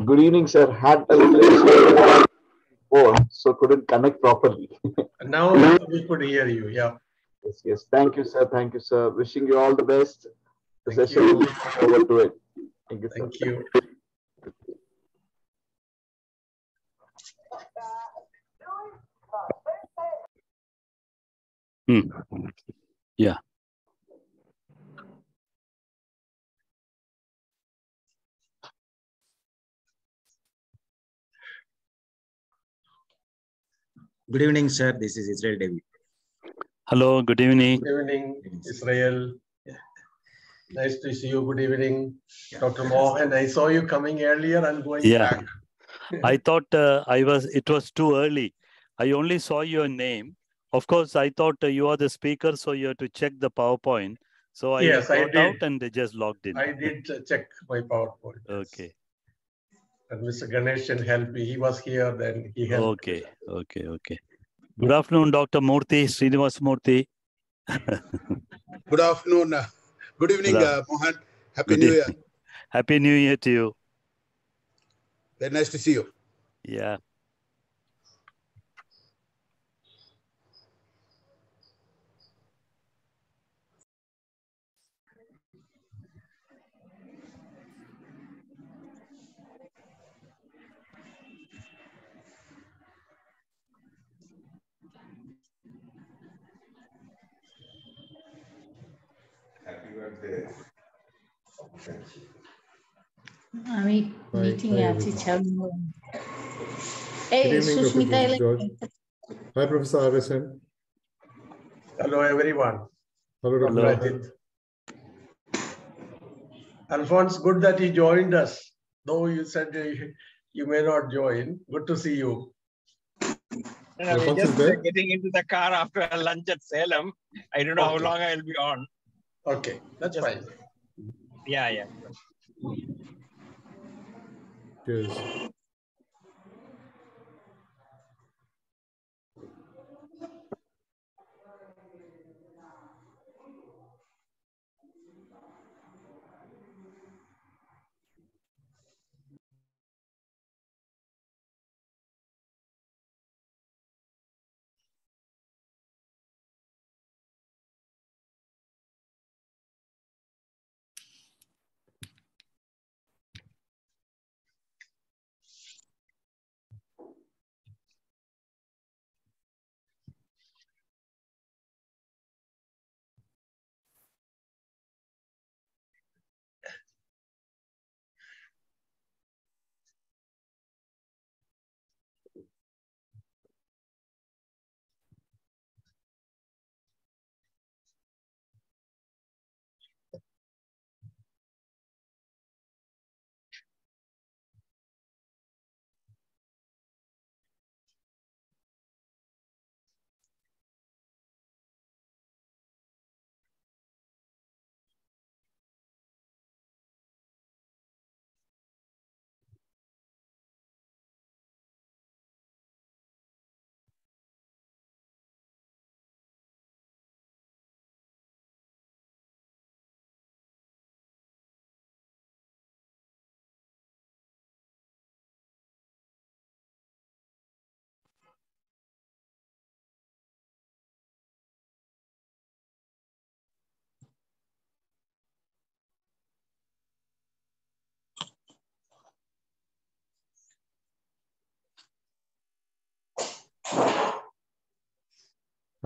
Good evening, sir. Had a little phone, so couldn't connect properly. Now we could hear you. Yeah. Yes, yes. Thank you, sir. Thank you, sir. Wishing you all the best. The Thank session you. will over to it. Thank you, sir. Thank you. Yeah. Good evening, sir. This is Israel David. Hello, good evening. Good evening, Israel. Nice to see you. Good evening, Dr. Mohan. I saw you coming earlier and going back. I thought it was too early. I only saw your name. Of course, I thought you are the speaker, so you have to check the PowerPoint. So I got out and they just logged in. I did check my PowerPoint. Okay. And Mr. Ganeshan helped me. He was here, then he helped me. Okay. Good afternoon, Dr. Murthy, Srinivas Murthy. Good afternoon. Good evening, Mohan. Happy New Year. Happy New Year to you. Very nice to see you. Yeah. Happy birthday. আমি meeting এ আছি এই Susmita Hi, Professor Arison. Hello, everyone. Hello, Dr. Alphonse, good that you joined us. Though you said you may not join. Good to see you. I'm just getting into the car after lunch at Salem. I don't know how long I'll be on. Okay, that's fine. Yeah. Cheers.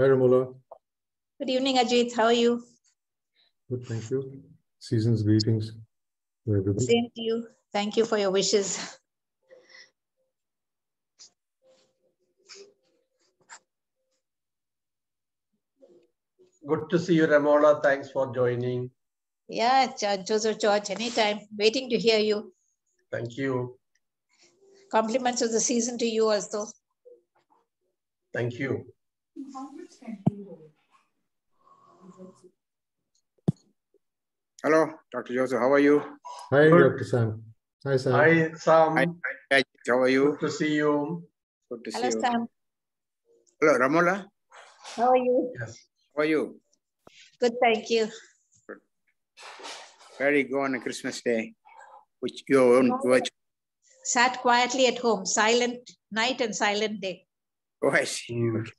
Hi, Ramula. Good evening, Ajit. How are you? Good, thank you. Season's greetings to everybody. Same to you. Thank you for your wishes. Good to see you, Ramola. Thanks for joining. Yeah, Joseph George, anytime. Waiting to hear you. Thank you. Compliments of the season to you also. Thank you. Hello, Dr. Joseph. How are you? Hi, Good. Dr. Sam. Hi, Sam. Hi, Sam. Hi, how are you? Good to see you. Good to see Hello, you. Sam. Hello, Ramola. How are you? Yes. How are you? Good, thank you. Good. Where did you go on a Christmas day? Which your own virtual? Sat quietly at home. Silent night and silent day. Oh, I see. Okay.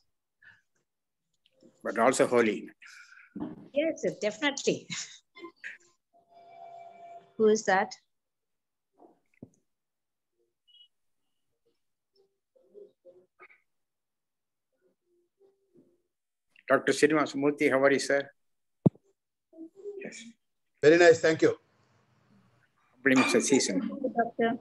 But also holy. Yes, definitely. Who is that? Dr. Srinivas Murthy, how are you, sir? Yes. Very nice, thank you. Compliments of season. Doctor.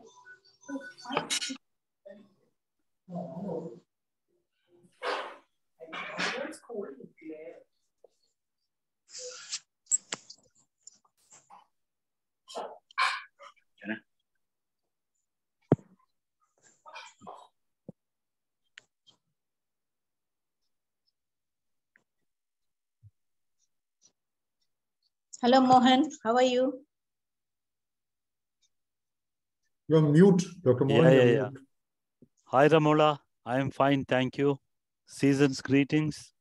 Hello, Mohan. How are you? You're mute, Dr. Mohan. Yeah. Hi, Ramola. I am fine, thank you. Season's greetings.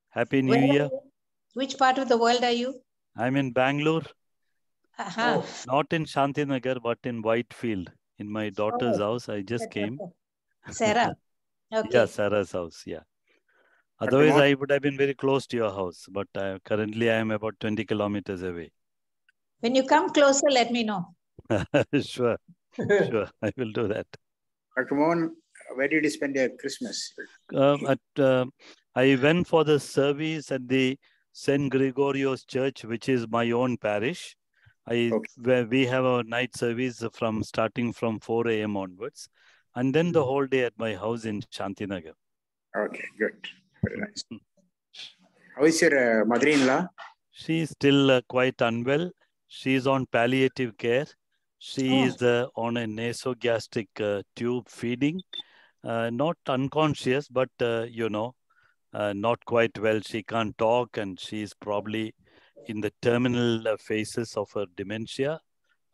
Happy New Year. Which part of the world are you? I'm in Bangalore. Oh. Not in Shantinagar, but in Whitefield. In my daughter's house. I just came. Sarah. Okay. Yeah, Sarah's house. Yeah. Otherwise, I would have been very close to your house. But currently, I am about 20 kilometers away. When you come closer, let me know. Sure. Sure. I will do that. Dr. Mohan, where did you spend your Christmas? I went for the service at the St. Gregorio's Church, which is my own parish. Where we have a night service starting from 4 a.m. onwards. And then the whole day at my house in Shantinagar. Okay, good. Very nice. How is your mother-in-law? She's still quite unwell. She's on palliative care. She is on a nasogastric tube feeding. Not unconscious, but, not quite well. She can't talk and she's probably in the terminal phases of her dementia,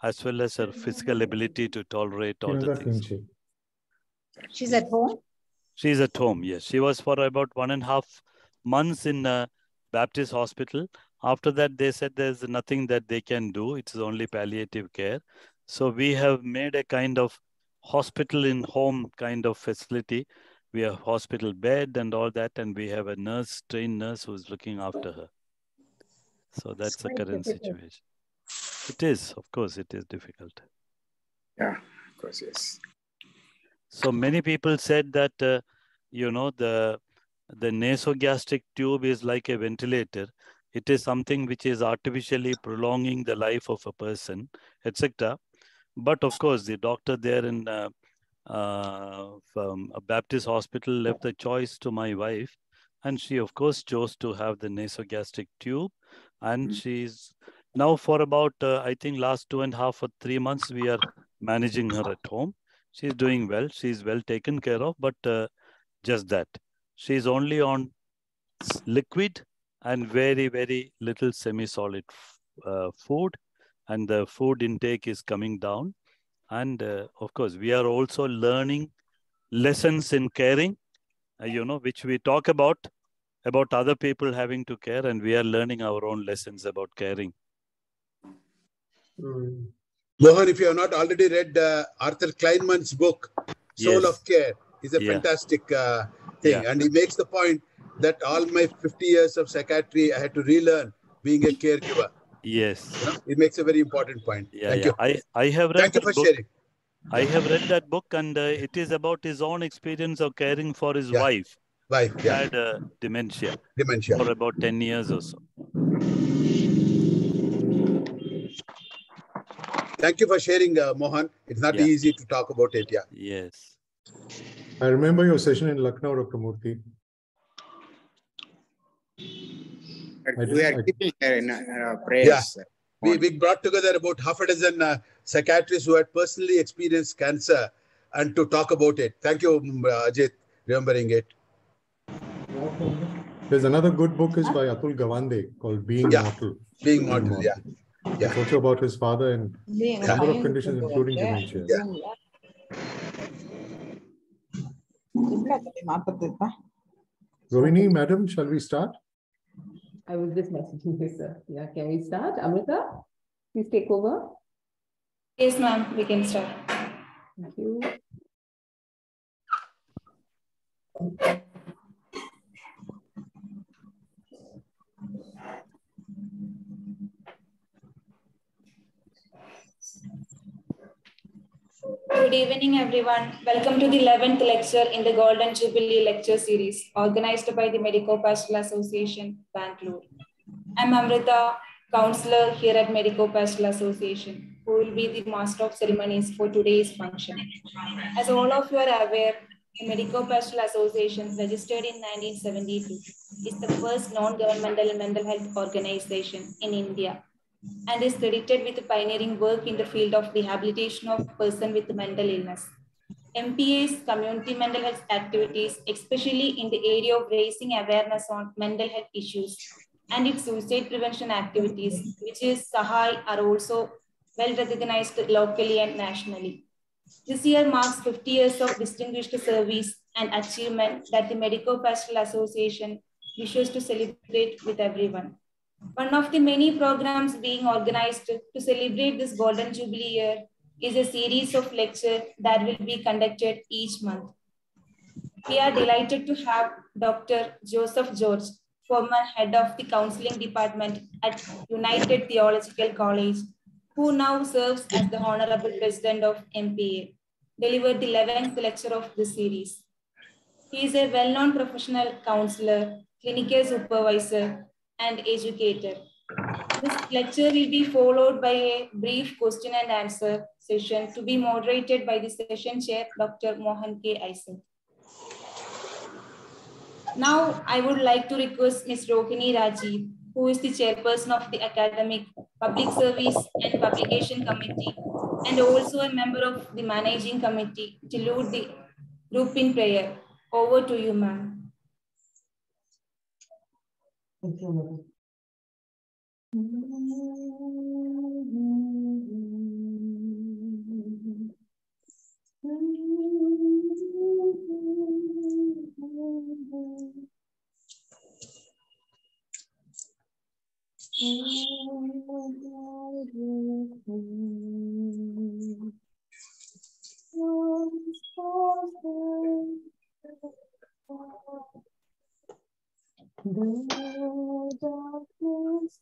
as well as her physical ability to tolerate all the things. She's at home? She's at home, yes. She was for about 1.5 months in a Baptist hospital. After that, they said there's nothing that they can do. It's only palliative care. So we have made a kind of hospital in home kind of facility. We have hospital bed and all that, and we have a nurse, trained nurse who's looking after her. So that's the current situation. It is, of course, it is difficult. Yeah, of course, yes. So many people said that, the nasogastric tube is like a ventilator. It is something which is artificially prolonging the life of a person, etc. But of course, the doctor there in from a Baptist hospital left the choice to my wife. And she, of course, chose to have the nasogastric tube. And she's now for about, I think, last 2.5 or 3 months, we are managing her at home. She's doing well. She's well taken care of, but just that. She's only on liquid and very, very little semi-solid food. And the food intake is coming down. And of course, we are also learning lessons in caring, which we talk about other people having to care. And we are learning our own lessons about caring. Mohan, if you have not already read Arthur Kleinman's book, Soul of Care, is a fantastic thing. And he makes the point that all my 50 years of psychiatry, I had to relearn being a caregiver. Yes. It makes a very important point. Thank you. I have read Thank you for sharing. I have read that book, and it is about his own experience of caring for his wife, Wife, yeah. Had dementia. Dementia. For about 10 years or so. Thank you for sharing, Mohan. It's not easy to talk about it. Yeah. Yes. I remember your session in Lucknow, Dr. Murthy. We are keeping her in prayers. Yeah. We brought together about half a dozen psychiatrists who had personally experienced cancer and to talk about it. Thank you, Ajit, remembering it. There's another good book is by Atul Gawande called Being Mortal. Being Mortal, yeah. It's also about his father and a number of conditions, including dementia. Yeah. Rohini, madam, shall we start? I was just messaging you, sir. Yeah, can we start? Amrita, please take over. Yes, ma'am, we can start. Thank you. Good evening, everyone. Welcome to the 11th lecture in the Golden Jubilee lecture series organized by the Medico Pastoral Association, Bangalore. I'm Amrita, counselor here at Medico Pastoral Association, who will be the master of ceremonies for today's function. As all of you are aware, the Medico Pastoral Association, registered in 1972, is the first non-governmental mental health organization in India and is credited with pioneering work in the field of rehabilitation of persons with mental illness. MPA's community mental health activities, especially in the area of raising awareness on mental health issues and its suicide prevention activities, which is Sahai, are also well recognized locally and nationally. This year marks 50 years of distinguished service and achievement that the Medico Pastoral Association wishes to celebrate with everyone. One of the many programs being organized to celebrate this Golden Jubilee year is a series of lectures that will be conducted each month. We are delighted to have Dr. Joseph George, former head of the counseling department at United Theological College, who now serves as the Honorable President of MPA, deliver the 11th lecture of this series. He is a well-known professional counselor, clinical supervisor, and educator. This lecture will be followed by a brief question and answer session to be moderated by the session chair, Dr. Mohan K. Isaac. Now, I would like to request Ms. Rohini Rajiv, who is the chairperson of the Academic, Public Service and Publication Committee, and also a member of the Managing Committee, to lead the group in prayer. Over to you, ma'am. Thank you, madam. The darkness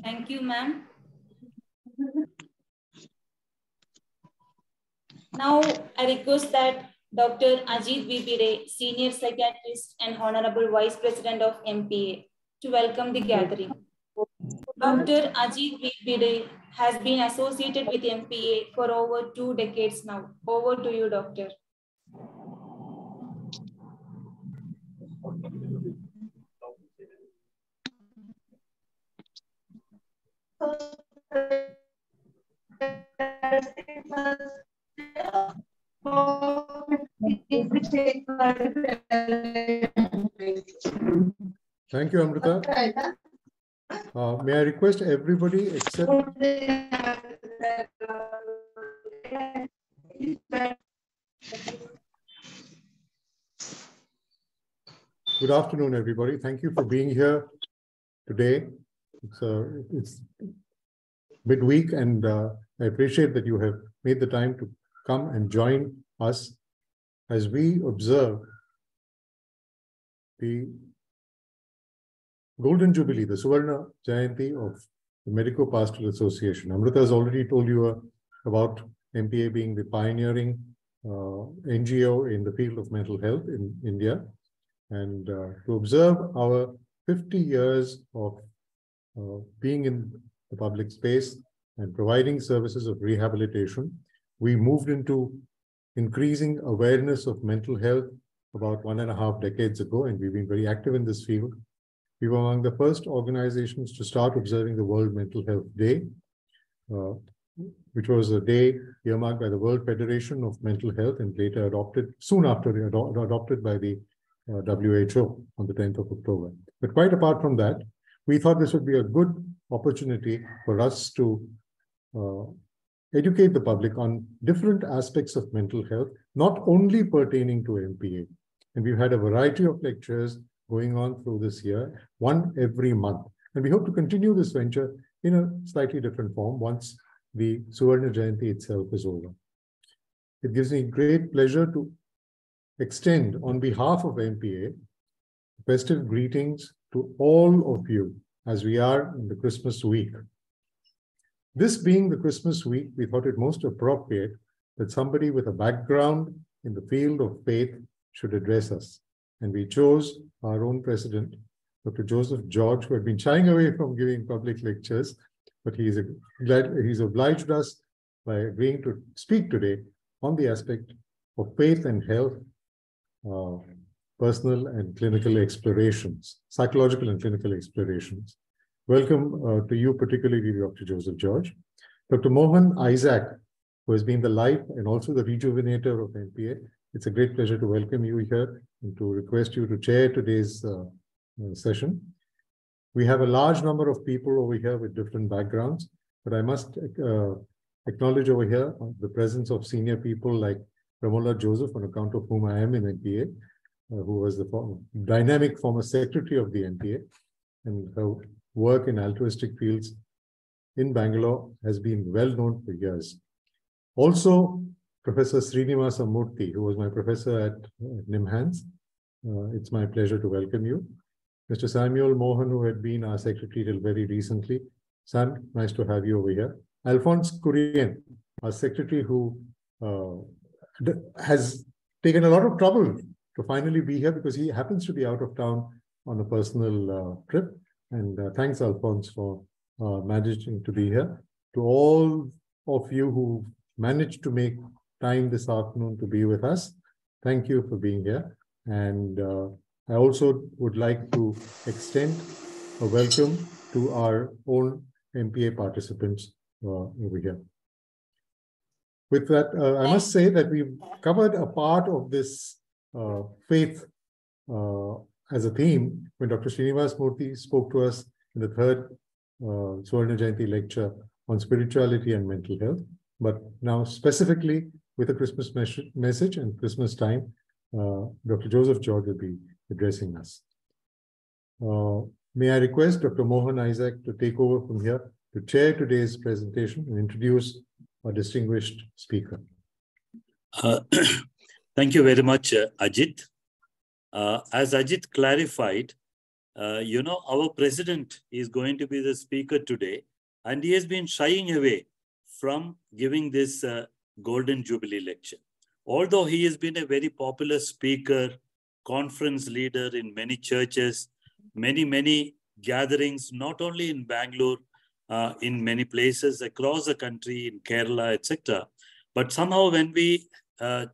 Thank you, ma'am. Now, I request that Dr. Ajit Bibire, Senior Psychiatrist and Honorable Vice President of MPA, to welcome the gathering. Dr. Ajit Bibire has been associated with MPA for over 2 decades now. Over to you, Doctor. Thank you, Amrita. May I request everybody except... Good afternoon, everybody. Thank you for being here today. It's midweek, and I appreciate that you have made the time to come and join us as we observe the Golden Jubilee, the Suvarna Jayanthi of the Medico Pastoral Association. Amrita has already told you about MPA being the pioneering NGO in the field of mental health in India. And to observe our 50 years of being in the public space and providing services of rehabilitation, we moved into increasing awareness of mental health about 1.5 decades ago, and we've been very active in this field. We were among the first organizations to start observing the World Mental Health Day, which was a day earmarked by the World Federation of Mental Health and later adopted, soon after adopted by the WHO on the 10th of October. But quite apart from that, we thought this would be a good opportunity for us to educate the public on different aspects of mental health, not only pertaining to MPA. And we've had a variety of lectures going on through this year, one every month. And we hope to continue this venture in a slightly different form once the Suvarna Jayanti itself is over. It gives me great pleasure to extend on behalf of MPA festive greetings to all of you as we are in the Christmas week. This being the Christmas week, we thought it most appropriate that somebody with a background in the field of faith should address us. And we chose our own president, Dr. Joseph George, who had been shying away from giving public lectures, but he's obliged us by agreeing to speak today on the aspect of faith and health, personal and clinical explorations, psychological and clinical explorations. Welcome to you, particularly Dr. Joseph George. Dr. Mohan Isaac, who has been the life and also the rejuvenator of MPA. It's a great pleasure to welcome you here and to request you to chair today's session. We have a large number of people over here with different backgrounds, but I must acknowledge over here the presence of senior people like Ramola Joseph, on account of whom I am in MPA, who was the dynamic former secretary of the MPA, and her work in altruistic fields in Bangalore has been well known for years. Also, Professor Srinivasa Murthy, who was my professor at NIMHANS. It's my pleasure to welcome you. Mr. Samuel Mohan, who had been our secretary till very recently. Sam, nice to have you over here. Alphonse Curien, our secretary who has taken a lot of trouble to finally be here because he happens to be out of town on a personal trip. And thanks, Alphonse, for managing to be here. To all of you who managed to make time this afternoon to be with us, thank you for being here. And I also would like to extend a welcome to our own MPA participants over here. With that, I must say that we've covered a part of this faith as a theme when Dr. Srinivas Murthy spoke to us in the third Suvarna Jayanthi lecture on spirituality and mental health. But now specifically with a Christmas message and Christmas time, Dr. Joseph George will be addressing us. May I request Dr. Mohan Isaac to take over from here to chair today's presentation and introduce our distinguished speaker. Thank you very much, Ajit. As Ajit clarified, our president is going to be the speaker today, and he has been shying away from giving this Golden Jubilee lecture. Although he has been a very popular speaker, conference leader in many churches, many gatherings, not only in Bangalore, in many places across the country, in Kerala, etc. But somehow when we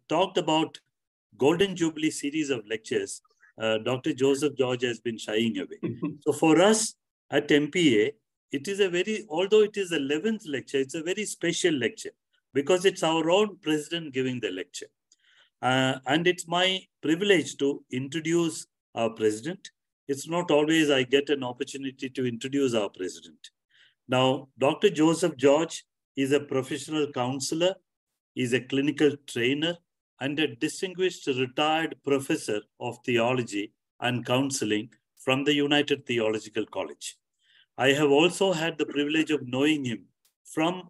talked about Golden Jubilee series of lectures, Dr. Joseph George has been shying away. So for us at MPA, it is although it is the 11th lecture, it's a very special lecture because it's our own president giving the lecture. And it's my privilege to introduce our president. It's not always I get an opportunity to introduce our president. Now, Dr. Joseph George is a professional counselor, is a clinical trainer, and a distinguished retired professor of theology and counseling from the United Theological College. I have also had the privilege of knowing him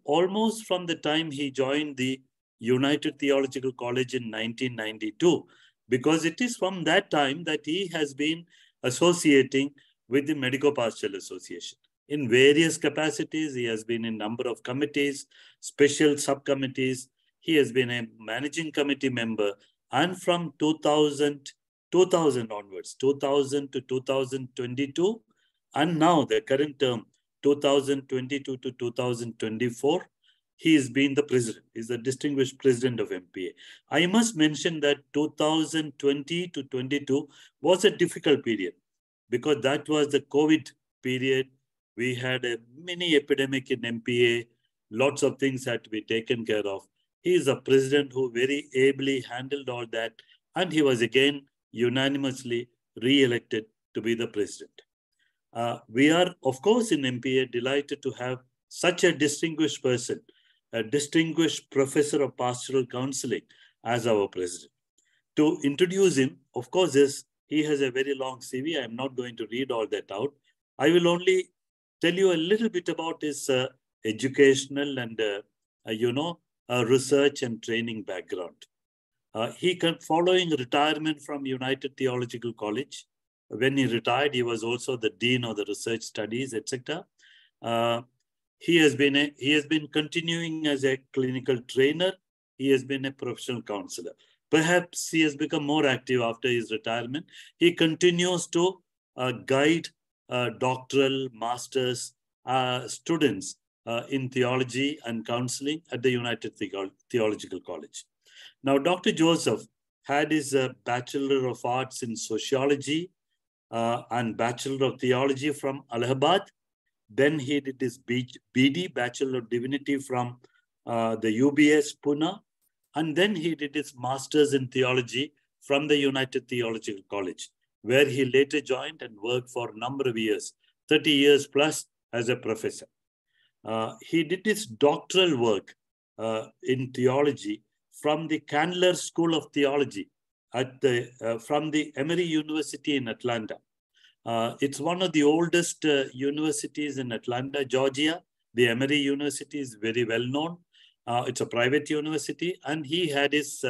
almost from the time he joined the United Theological College in 1992, because it is from that time that he has been associating with the Medico Pastoral Association. In various capacities, he has been in a number of committees, special subcommittees. He has been a managing committee member, and from 2000 onwards, 2000 to 2022, and now the current term, 2022 to 2024, he has been the president. He's the distinguished president of MPA. I must mention that 2020 to 22 was a difficult period because that was the COVID period. We had a mini epidemic in MPA. Lots of things had to be taken care of. He is a president who very ably handled all that, and he was again unanimously re-elected to be the president. We are, of course, in MPA delighted to have such a distinguished person, a distinguished professor of pastoral counseling as our president. To introduce him, of course, he has a very long CV. I'm not going to read all that out. I will only tell you a little bit about his educational and, research and training background. Following retirement from United Theological College, when he retired, he was also the dean of the research studies, etc. He has been continuing as a clinical trainer. He has been a professional counselor. Perhaps he has become more active after his retirement. He continues to guide doctoral masters students in theology and counseling at the United Theological College. Now, Dr. Joseph had his Bachelor of Arts in Sociology and Bachelor of Theology from Allahabad. Then he did his BD, Bachelor of Divinity from the UBS Pune. And then he did his Master's in Theology from the United Theological College, where he later joined and worked for a number of years, 30 years plus as a professor. He did his doctoral work in theology from the Candler School of Theology from the Emory University in Atlanta. It's one of the oldest universities in Atlanta, Georgia. The Emory University is very well known. It's a private university, and he had his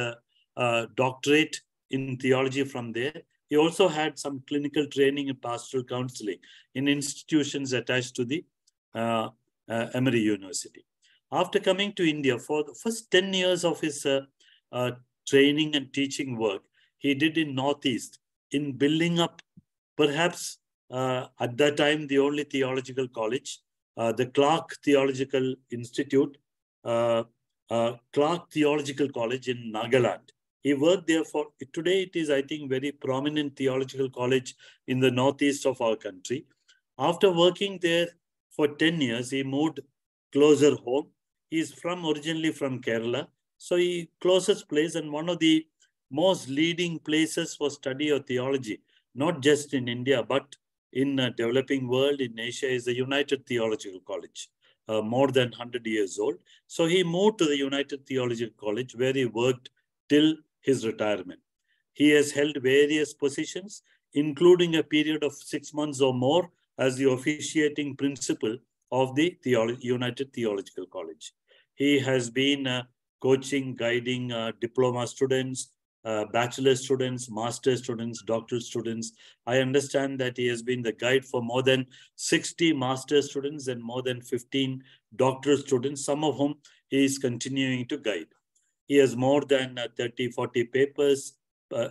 doctorate in theology from there. He also had some clinical training in pastoral counseling in institutions attached to the Emory University. After coming to India, for the first 10 years of his training and teaching work, he did in Northeast in building up perhaps at that time the only theological college, the Clark Theological Institute, Clark Theological College in Nagaland. He worked there for, today it is, I think, very prominent theological college in the northeast of our country. After working there for 10 years, he moved closer home. He is originally from Kerala. So he closest place and one of the most leading places for study of theology, not just in India, but in developing world, in Asia, is the United Theological College, more than 100 years old. So he moved to the United Theological College where he worked till his retirement. He has held various positions, including a period of 6 months or more as the officiating principal of the United Theological College. He has been coaching, guiding diploma students, bachelor students, master students, doctoral students. I understand that he has been the guide for more than 60 master students and more than 15 doctoral students, some of whom he is continuing to guide. He has more than 30, 40 papers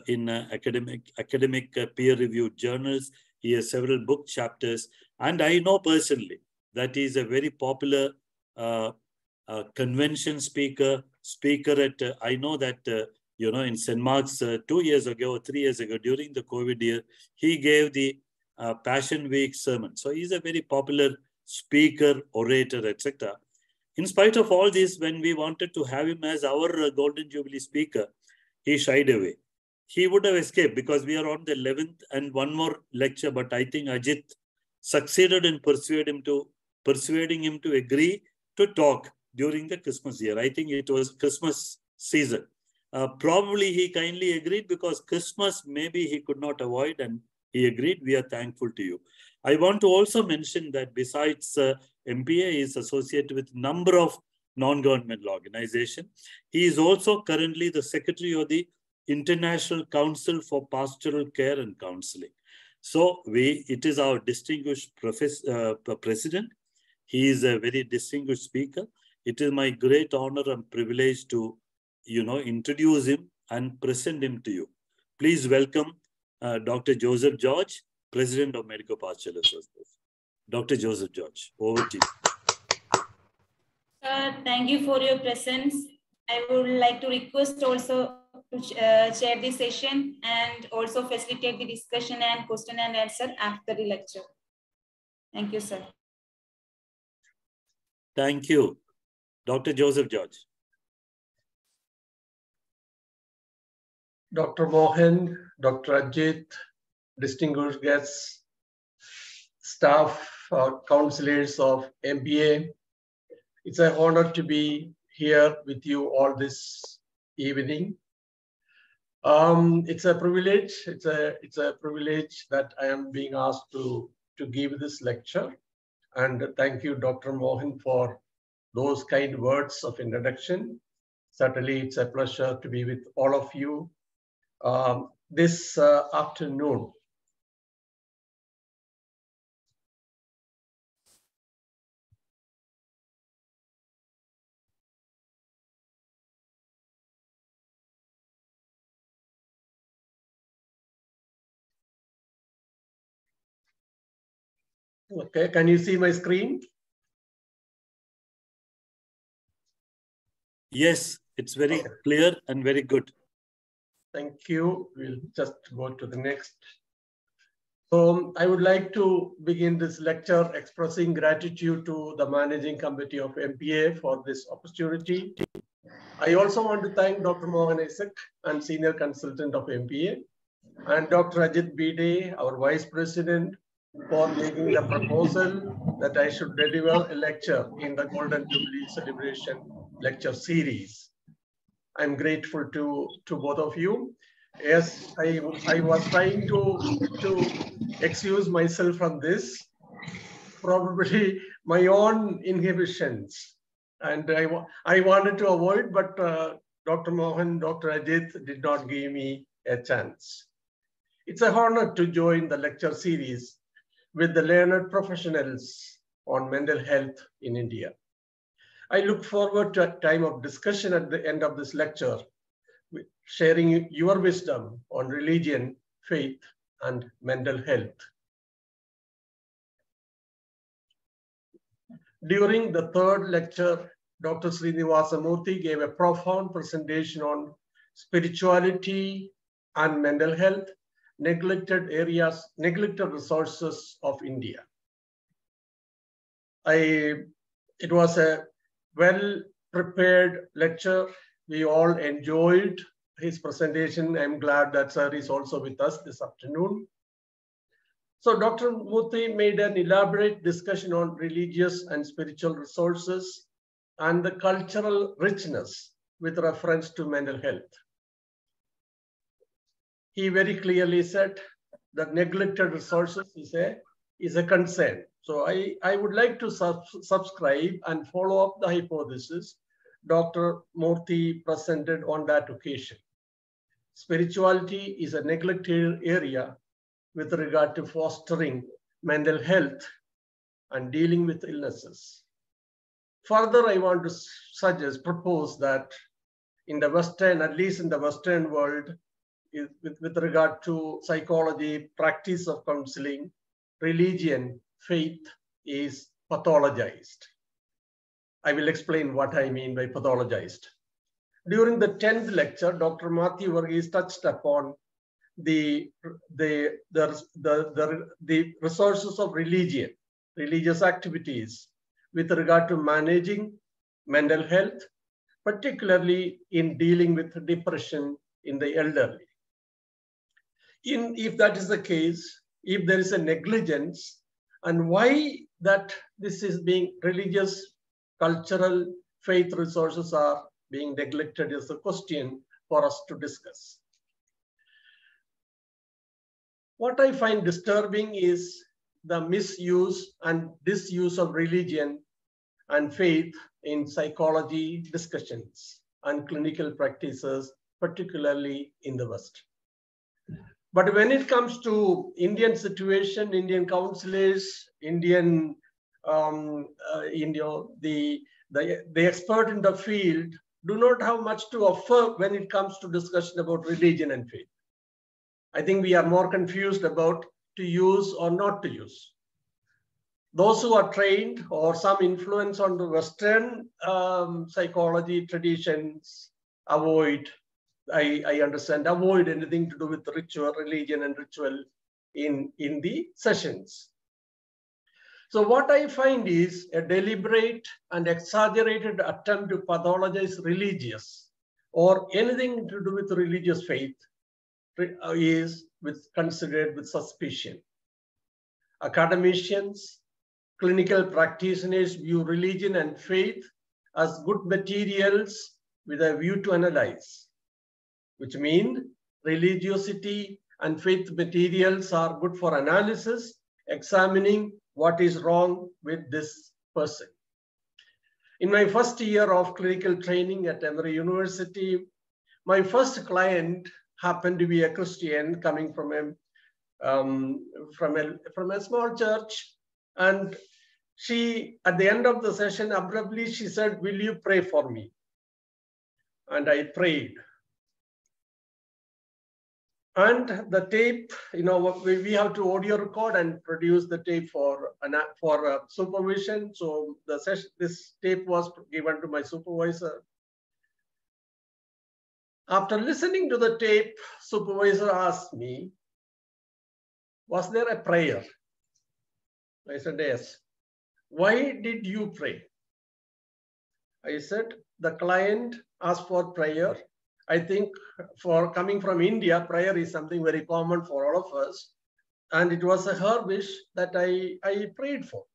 in academic peer-reviewed journals. He has several book chapters. And I know personally that he is a very popular convention speaker at, I know that, in St. Mark's 2 years ago or 3 years ago, during the COVID year, he gave the Passion Week sermon. So he's a very popular speaker, orator, etc. In spite of all this, when we wanted to have him as our Golden Jubilee speaker, he shied away. He would have escaped because we are on the 11th and one more lecture, but I think Ajit succeeded in persuading him to agree to talk during the Christmas year. I think it was Christmas season. Probably he kindly agreed because Christmas maybe he could not avoid, and he agreed. We are thankful to you. I want to also mention that besides MPA is associated with a number of non-governmental organizations. He is also currently the secretary of the International Council for Pastoral Care and Counseling. So it is our distinguished president. He is a very distinguished speaker. It is my great honor and privilege to, introduce him and present him to you. Please welcome Dr. Joseph George, President of Medico Pastoral Association. Dr. Joseph George, over to you. Sir, thank you for your presence. I would like to request also to chair the session and also facilitate the discussion and question and answer after the lecture. Thank you, sir. Thank you. Dr. Joseph George. Dr. Mohan, Dr. Ajit, distinguished guests, staff, counselors of MBA. It's an honor to be here with you all this evening. It's a privilege. It's a privilege that I am being asked to give this lecture. And thank you, Dr. Mohan, for those kind words of introduction. Certainly, it's a pleasure to be with all of you this afternoon. Okay, can you see my screen? Yes, it's very clear and very good. Thank you. We'll just go to the next. So I would like to begin this lecture expressing gratitude to the Managing Committee of MPA for this opportunity. I also want to thank Dr. Mohan Isaac and Senior Consultant of MPA and Dr. Ajit Bide, our Vice President, for making the proposal that I should deliver a lecture in the Golden Jubilee Celebration lecture series. I'm grateful to both of you. Yes, I was trying to excuse myself from this, probably my own inhibitions. And I wanted to avoid, but Dr. Mohan, Dr. Ajit did not give me a chance. It's an honor to join the lecture series with the learned professionals on mental health in India. I look forward to a time of discussion at the end of this lecture, sharing your wisdom on religion, faith, and mental health. During the third lecture, Dr. Srinivasa Murthy gave a profound presentation on spirituality and mental health, neglected resources of India. It was a well-prepared lecture. We all enjoyed his presentation. I'm glad that sir is also with us this afternoon. So Dr. Murthy made an elaborate discussion on religious and spiritual resources and the cultural richness with reference to mental health. He very clearly said that neglected resources is a concern. So I would like to subscribe and follow up the hypothesis Dr. Murthy presented on that occasion. Spirituality is a neglected area with regard to fostering mental health and dealing with illnesses. Further, I want to propose that in the Western, at least in the Western world, with regard to psychology, practice of counseling, religion, faith is pathologized. I will explain what I mean by pathologized. During the 10th lecture, Dr. Matthew Varghese touched upon the resources of religion, religious activities with regard to managing mental health, particularly in dealing with depression in the elderly. If that is the case, if there is a negligence, and why that this is being religious, cultural, faith resources are being neglected is a question for us to discuss. What I find disturbing is the misuse and disuse of religion and faith in psychology discussions and clinical practices, particularly in the West. But when it comes to Indian situation, Indian counselors, the expert in the field do not have much to offer when it comes to discussion about religion and faith. I think we are more confused about to use or not to use. Those who are trained or some influence on the Western psychology traditions avoid, I understand, avoid anything to do with ritual, religion and ritual in the sessions. So what I find is a deliberate and exaggerated attempt to pathologize religious or anything to do with religious faith is considered with suspicion. Academicians, clinical practitioners view religion and faith as good materials with a view to analyze, which means religiosity and faith materials are good for analysis, examining what is wrong with this person. In my first year of clinical training at Emory University, my first client happened to be a Christian coming from a small church, and she, at the end of the session, abruptly she said, "Will you pray for me?" And I prayed. And the tape, we have to audio record and produce the tape for supervision. So this tape was given to my supervisor. After listening to the tape, supervisor asked me, "Was there a prayer?" I said, "Yes." "Why did you pray?" I said, "The client asked for prayer. I think for coming from India, prayer is something very common for all of us. And it was her wish that I prayed for."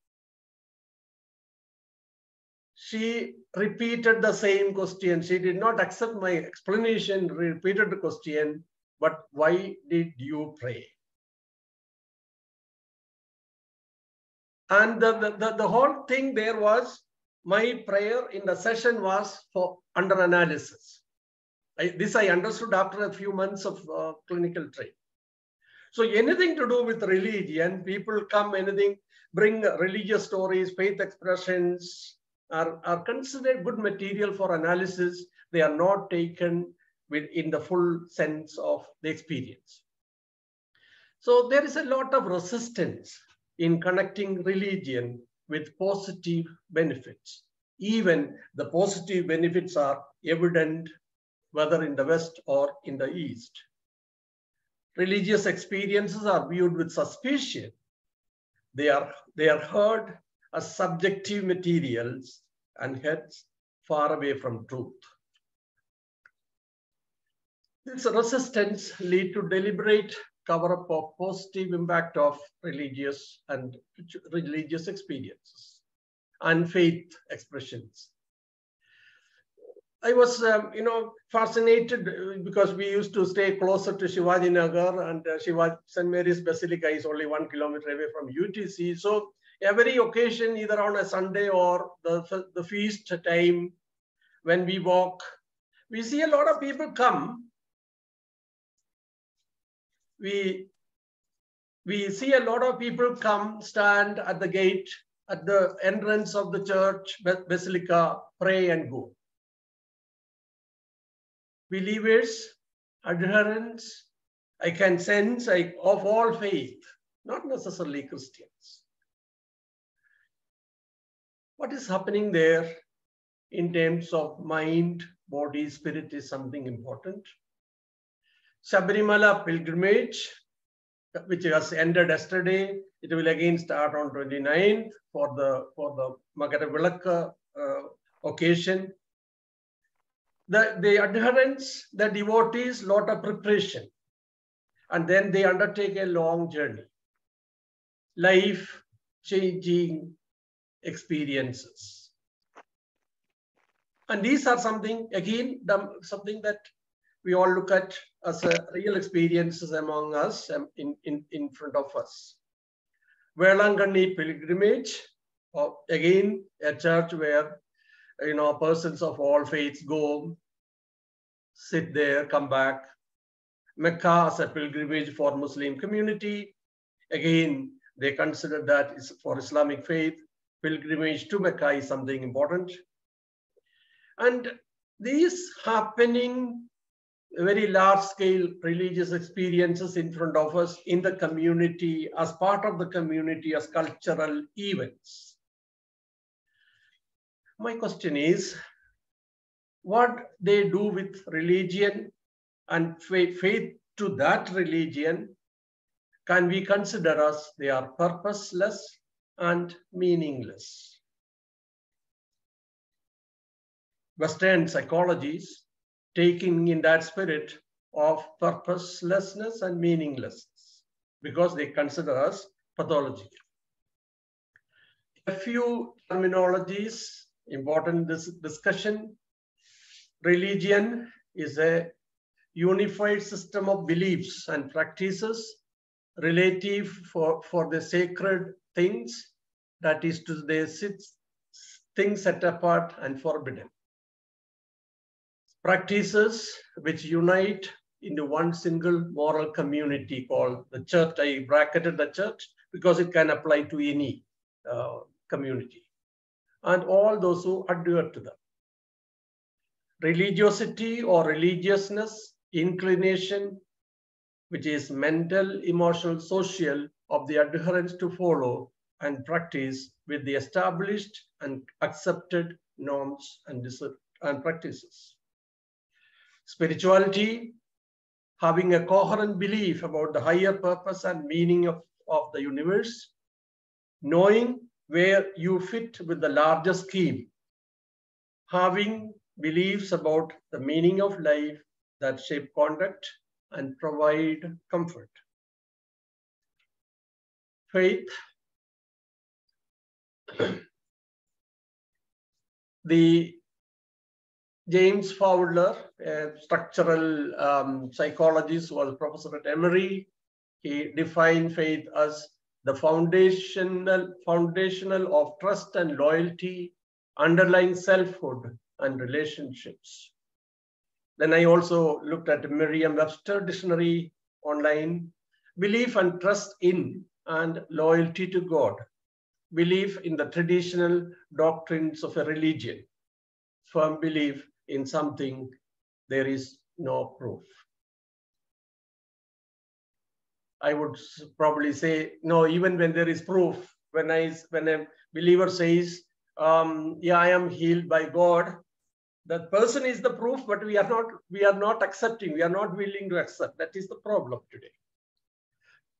She repeated the same question. She did not accept my explanation, repeated the question, "But why did you pray?" And the whole thing there was, my prayer in the session was for under analysis. This I understood after a few months of clinical training. So anything to do with religion, people come, bring religious stories, faith expressions, are considered good material for analysis. They are not taken in the full sense of the experience. So there is a lot of resistance in connecting religion with positive benefits. Even the positive benefits are evident whether in the West or in the East. Religious experiences are viewed with suspicion. They are heard as subjective materials and hence far away from truth. This resistance leads to deliberate cover-up of positive impact of religious experiences and faith expressions. I was, fascinated because we used to stay closer to Shivaji Nagar, and St. Mary's Basilica is only 1 kilometer away from UTC. So every occasion, either on a Sunday or the feast time, when we walk, we see a lot of people come. We see a lot of people come, stand at the gate, at the entrance of the church, basilica, pray and go. Believers, adherents, I can sense of all faith, not necessarily Christians. What is happening there in terms of mind, body, spirit is something important. Sabarimala pilgrimage, which has ended yesterday, it will again start on 29th for the Magaravilakka occasion. The adherents, the devotees, lot of preparation, and then they undertake a long journey, life-changing experiences. And these are something that we all look at as a real experiences among us, in front of us. Velankanni pilgrimage, again a church where persons of all faiths go, sit there, come back. Mecca as a pilgrimage for Muslim community. Again, they consider that is for Islamic faith. Pilgrimage to Mecca is something important. And these happening very large scale religious experiences in front of us in the community, as part of the community, as cultural events. My question is, what they do with religion and faith to that religion, can we consider as they are purposeless and meaningless? Western psychologies taking in that spirit of purposelessness and meaninglessness, because they consider us pathological. A few terminologies important this discussion. Religion is a unified system of beliefs and practices relative for the sacred things, that is to the things set apart and forbidden. Practices which unite into one single moral community called the church. I bracketed the church because it can apply to any community, and all those who adhere to them. Religiosity or religiousness, inclination, which is mental, emotional, social, of the adherents to follow and practice with the established and accepted norms and practices. Spirituality, having a coherent belief about the higher purpose and meaning of the universe, knowing where you fit with the larger scheme, having beliefs about the meaning of life that shape conduct and provide comfort. Faith, the James Fowler, a structural psychologist who was a professor at Emory, he defined faith as the foundational of trust and loyalty, underlying selfhood and relationships. Then I also looked at Merriam-Webster dictionary online. Belief and trust in and loyalty to God, belief in the traditional doctrines of a religion, firm belief in something there is no proof. I would probably say, no, even when there is proof, when a believer says, yeah, I am healed by God, that person is the proof, but we are not accepting, we are not willing to accept. That is the problem today.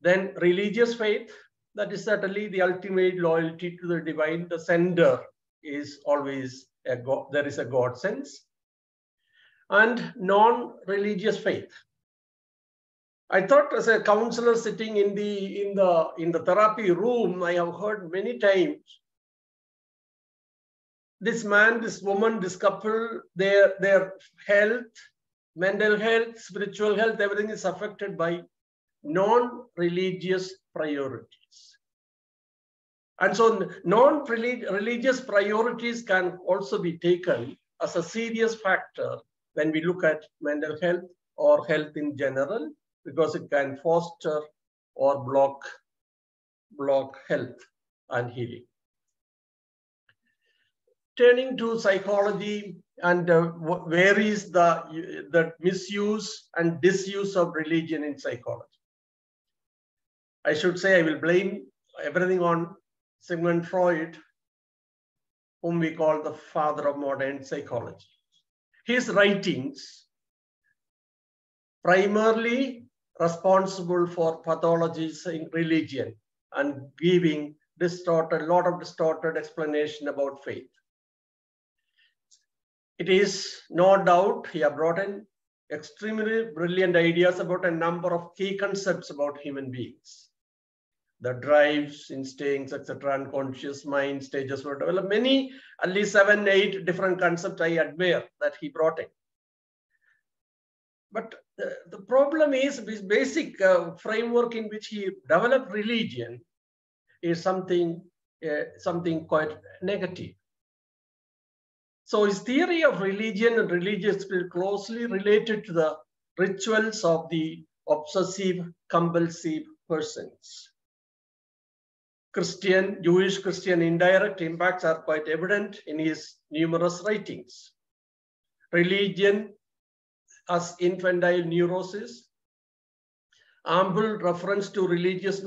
Then religious faith, that is certainly the ultimate loyalty to the divine. The sender is always a God, there is a God sense. And non-religious faith. I thought as a counselor sitting in the therapy room, I have heard many times, this man, this woman, this couple, their health, mental health, spiritual health, everything is affected by non-religious priorities. And so non-religious priorities can also be taken as a serious factor when we look at mental health or health in general, because it can foster or block health and healing. Turning to psychology and where is the misuse and disuse of religion in psychology. I should say I will blame everything on Sigmund Freud, whom we call the father of modern psychology. His writings primarily responsible for pathologies in religion and giving a lot of distorted explanation about faith. It is no doubt he has brought in extremely brilliant ideas about a number of key concepts about human beings. The drives, instincts, etc., unconscious mind, stages for development. Many, at least 7, 8 different concepts I admire that he brought in. But the problem is this basic framework in which he developed religion is something quite negative. So his theory of religion and religious is closely related to the rituals of the obsessive, compulsive persons. Jewish Christian indirect impacts are quite evident in his numerous writings. Religion as infantile neurosis, ample reference to religious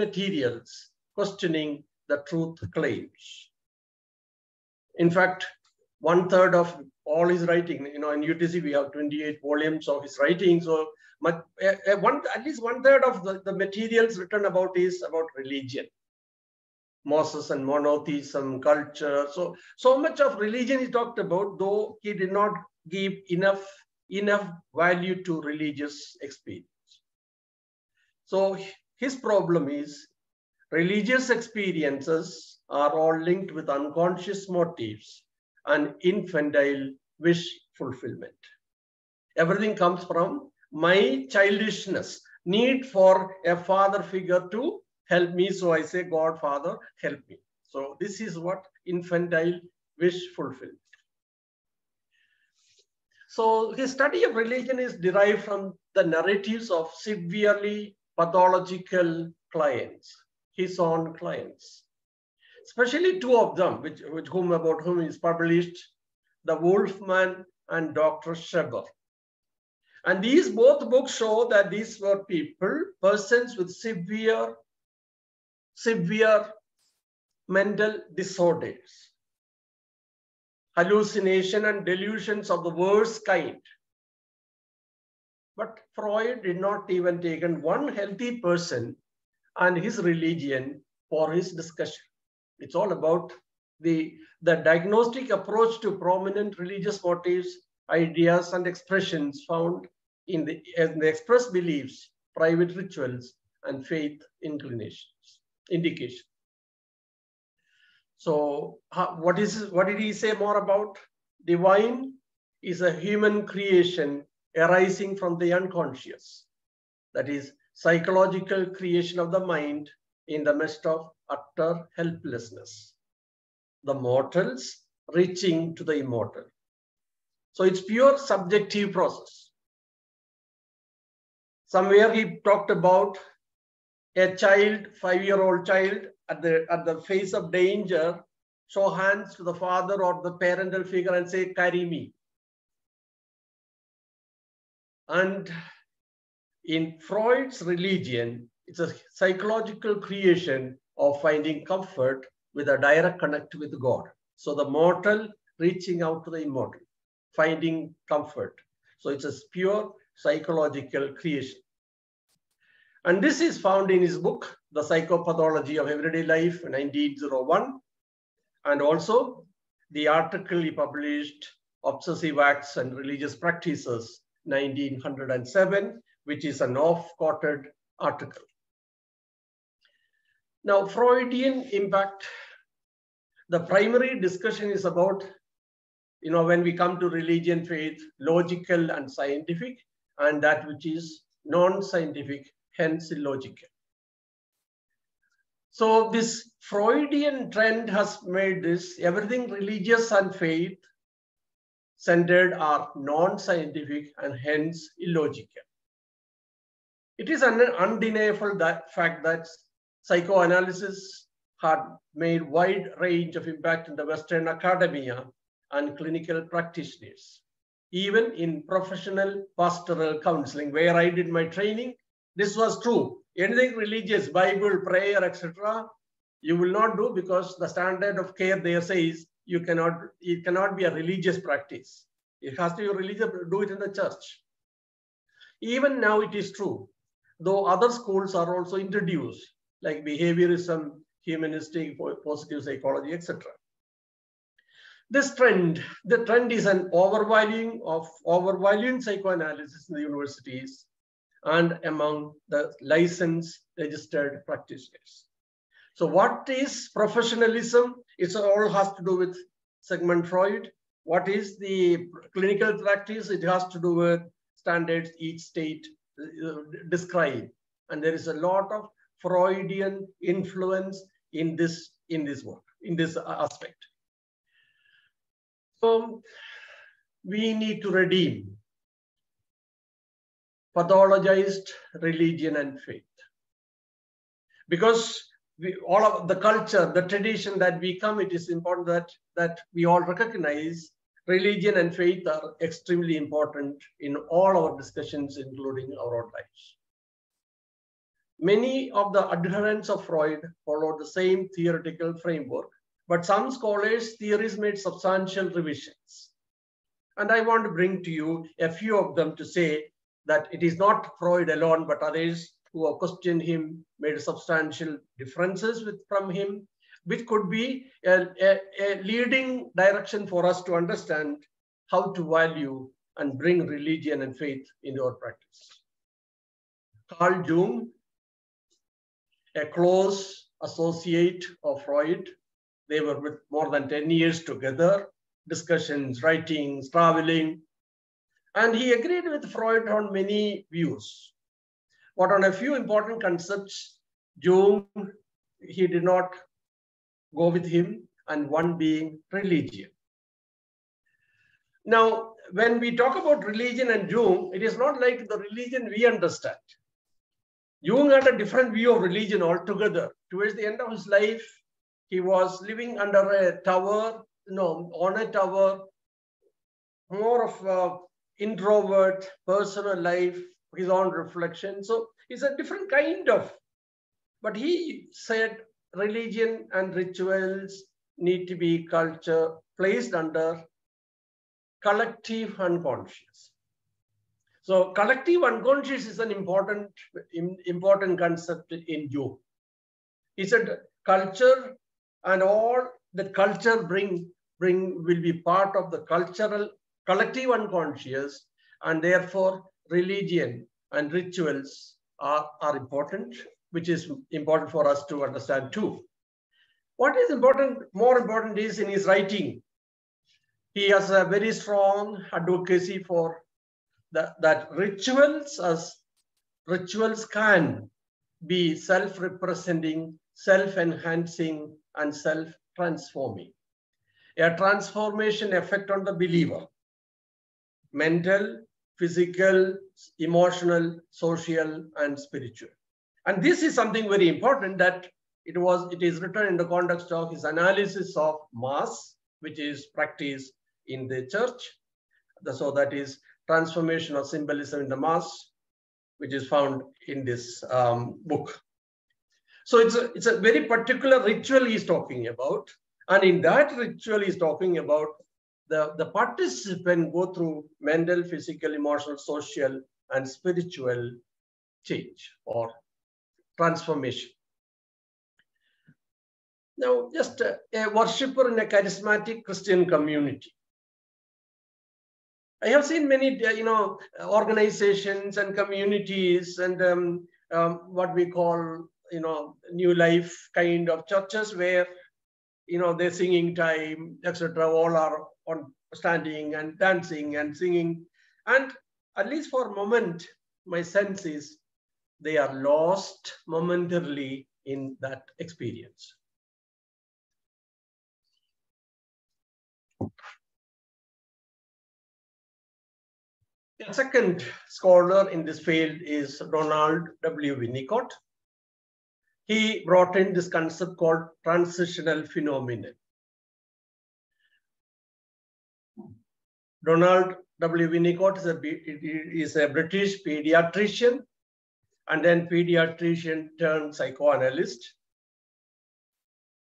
materials, questioning the truth claims. In fact, 1/3 of all his writing, in UTC we have 28 volumes of his writing, so at least 1/3 of the materials written about is about religion. Moses and monotheism, culture, so much of religion he talked about, though he did not give enough value to religious experience. So his problem is religious experiences are all linked with unconscious motives and infantile wish fulfillment. Everything comes from my childishness, need for a father figure to help me. So I say, God, Father, help me. So this is what infantile wish fulfillment. So his study of religion is derived from the narratives of severely pathological clients, his own clients, especially 2 of them, about whom is published, the Wolfman and Dr. Scheber. And these both books show that these were persons with severe mental disorders, hallucination and delusions of the worst kind. But Freud did not even take one healthy person and his religion for his discussion. It's all about the diagnostic approach to prominent religious motives, ideas, and expressions found in the expressed beliefs, private rituals, and faith indications. So what did he say more about? Divine is a human creation arising from the unconscious. That is psychological creation of the mind in the midst of utter helplessness. The mortals reaching to the immortal. So it's pure subjective process. Somewhere he talked about a child, 5-year-old child, at the face of danger, show hands to the father or the parental figure and say, carry me. And in Freud's religion, it's a psychological creation of finding comfort with a direct connect with God. So the mortal reaching out to the immortal, finding comfort. So it's a pure psychological creation. And this is found in his book, The Psychopathology of Everyday Life, 1901. And also the article he published, Obsessive Acts and Religious Practices, 1907, which is an oft-quoted article. Now, Freudian impact, the primary discussion is about, when we come to religion, faith, logical and scientific, and that which is non-scientific, hence illogical. So this Freudian trend has made this, everything religious and faith centered are non-scientific and hence illogical. It is an undeniable fact that psychoanalysis had made wide range of impact in the Western academia and clinical practitioners. Even in professional pastoral counseling, where I did my training, this was true. Anything religious, Bible, prayer, etc., you will not do because the standard of care there says it cannot be a religious practice. It has to be religious, do it in the church. Even now it is true, though other schools are also introduced, like behaviorism, humanistic, positive psychology, etc. This trend, the trend is an overvaluing psychoanalysis in the universities and among the licensed registered practitioners. So what is professionalism? It all has to do with Sigmund Freud. What is the clinical practice? It has to do with standards each state describe. And there is a lot of Freudian influence in this work, in this aspect. So we need to redeem pathologized religion and faith. Because all of the culture, the tradition that we come, it is important that we all recognize religion and faith are extremely important in all our discussions, including our own lives. Many of the adherents of Freud followed the same theoretical framework, but some scholars' theories made substantial revisions. And I want to bring to you a few of them to say that it is not Freud alone, but others who have questioned him, made substantial differences from him, which could be a leading direction for us to understand how to value and bring religion and faith into our practice. Carl Jung, a close associate of Freud, they were with more than 10 years together, discussions, writings, traveling, and he agreed with Freud on many views. But on a few important concepts, Jung, he did not go with him, and one being religion. Now, when we talk about religion and Jung, it is not like the religion we understand. Jung had a different view of religion altogether. Towards the end of his life, he was living under a tower, on a tower, more of an introvert, personal life, his own reflection. So it's a different kind of, but he said religion and rituals need to be culture placed under collective unconscious. So collective unconscious is an important concept in Jung. He said culture and all that culture bring will be part of the cultural collective unconscious, and therefore religion and rituals are important, which is important for us to understand too. What is important, more important is in his writing. He has a very strong advocacy for that rituals can be self-representing, self-enhancing, and self-transforming. A transformation effect on the believer, mental, physical, emotional, social, and spiritual. And this is something very important, that it is written in the context of his analysis of Mass, which is practiced in the church. So that is transformation of symbolism in the Mass, which is found in this book. So it's a very particular ritual he's talking about. And in that ritual, he's talking about the participant go through mental, physical, emotional, social, and spiritual change or transformation. Now, just a worshipper in a charismatic Christian community. I have seen many, organizations and communities and what we call, new life kind of churches where, they're singing time, etc. All are on standing and dancing and singing. And at least for a moment, my sense is they are lost momentarily in that experience. The second scholar in this field is Donald W. Winnicott. He brought in this concept called transitional phenomenon. Donald W. Winnicott is a British pediatrician and then pediatrician turned psychoanalyst.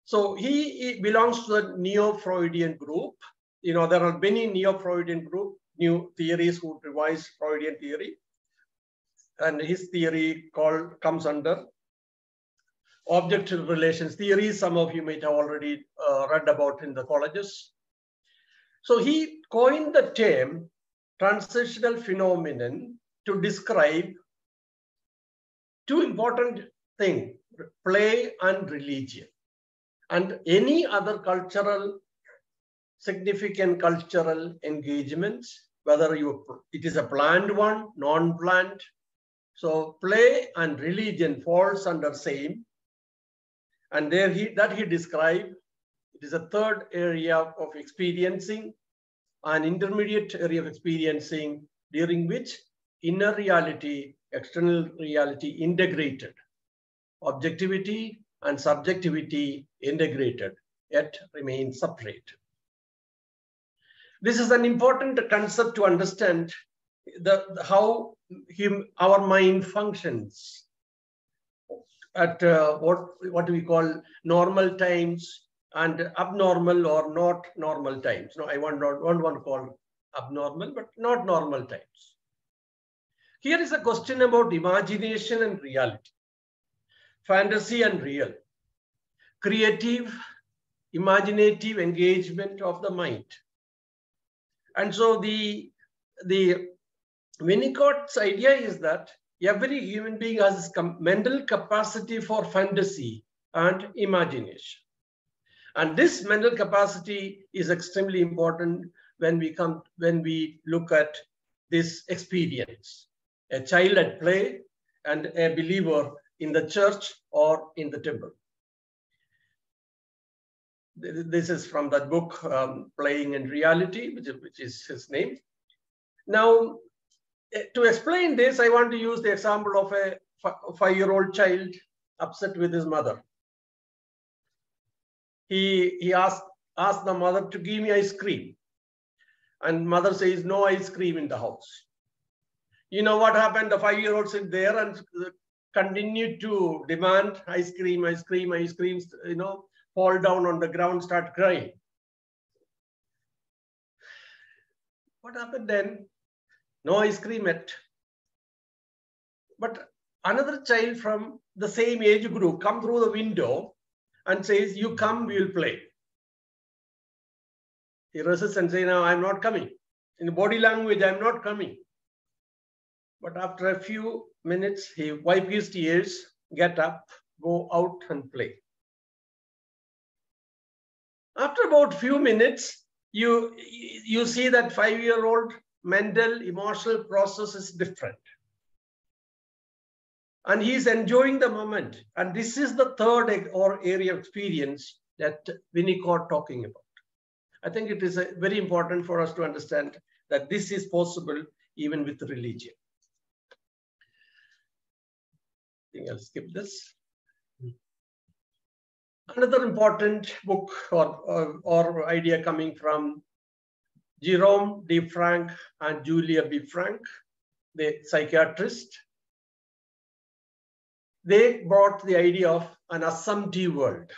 So he belongs to the Neo-Freudian group. There are many Neo-Freudian group, new theories who revise Freudian theory. And his theory comes under objective relations theory. Some of you might have already read about in the colleges. So he coined the term transitional phenomenon to describe two important things, play and religion, and any other significant cultural engagements, whether it is a planned one, non-planned. So play and religion falls under same. And there he described, it is a third area of experiencing, an intermediate area of experiencing during which inner reality, external reality integrated, objectivity and subjectivity integrated, yet remain separate. This is an important concept to understand how our mind functions at what we call normal times and abnormal or not normal times. No, I don't want to call abnormal, but not normal times. Here is a question about imagination and reality, fantasy and real, creative, imaginative engagement of the mind. And so the Winnicott's idea is that every human being has mental capacity for fantasy and imagination. And this mental capacity is extremely important when we look at this experience. A child at play and a believer in the church or in the temple. This is from that book, Playing in Reality, which is his name. Now, to explain this, I want to use the example of a 5-year-old child upset with his mother. He asked the mother to give me ice cream. And mother says, no ice cream in the house. You know what happened? The 5-year-old sit there and continued to demand ice cream, ice cream, ice cream, fall down on the ground, start crying. What happened then? No ice cream yet. But another child from the same age group come through the window and says, you come, we will play. He resists and says, no, I'm not coming. In the body language, I'm not coming. But after a few minutes, he wipes his tears, get up, go out and play. After about few minutes, you see that 5-year-old mental, emotional process is different. And he's enjoying the moment. And this is the third area of experience that Winnicott talking about. I think it is very important for us to understand that this is possible even with religion. I think I'll skip this. Another important book or idea coming from Jerome D. Frank and Julia B. Frank, the psychiatrist. They brought the idea of an assumptive world.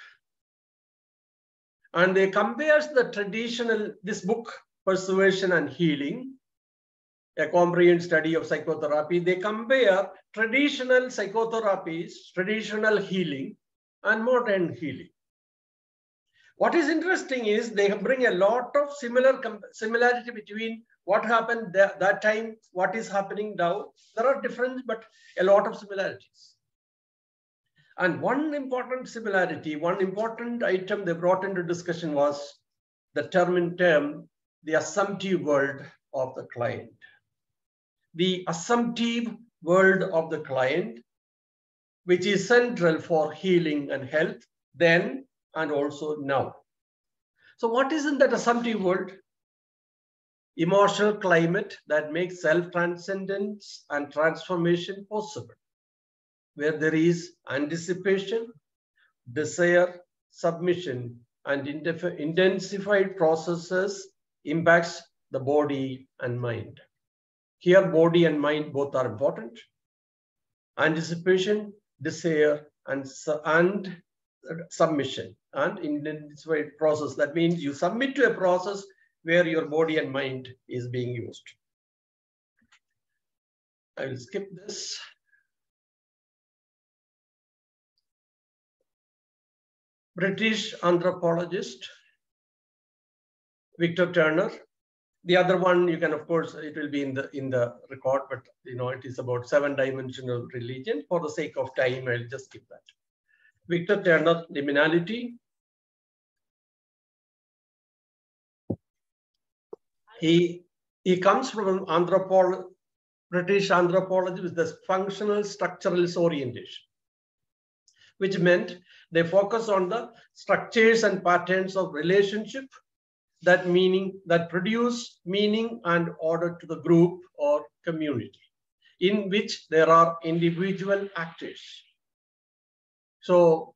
And they compares the traditional, this book, Persuasion and Healing, a comprehensive study of psychotherapy. They compare traditional psychotherapies, traditional healing, and modern healing. What is interesting is they bring a lot of similarity between what happened that time, what is happening now. There are differences, but a lot of similarities. And one important similarity, one important item they brought into discussion was the term, the assumptive world of the client. The assumptive world of the client, which is central for healing and health then and also now. So what is in that assumptive world? Emotional climate that makes self-transcendence and transformation possible, where there is anticipation, desire, submission, and intensified processes impacts the body and mind. Here, body and mind both are important. Anticipation, desire, and submission, and intensified process. That means you submit to a process where your body and mind is being used. I will skip this. British anthropologist Victor Turner. The other one, you can, of course, it will be in the record, but you know, it is about 7-dimensional religion. For the sake of time, I'll just skip that. Victor Turner, liminality. He comes from British anthropology with the functional structuralist orientation, which meant they focus on the structures and patterns of relationship that produce meaning and order to the group or community, in which there are individual actors. So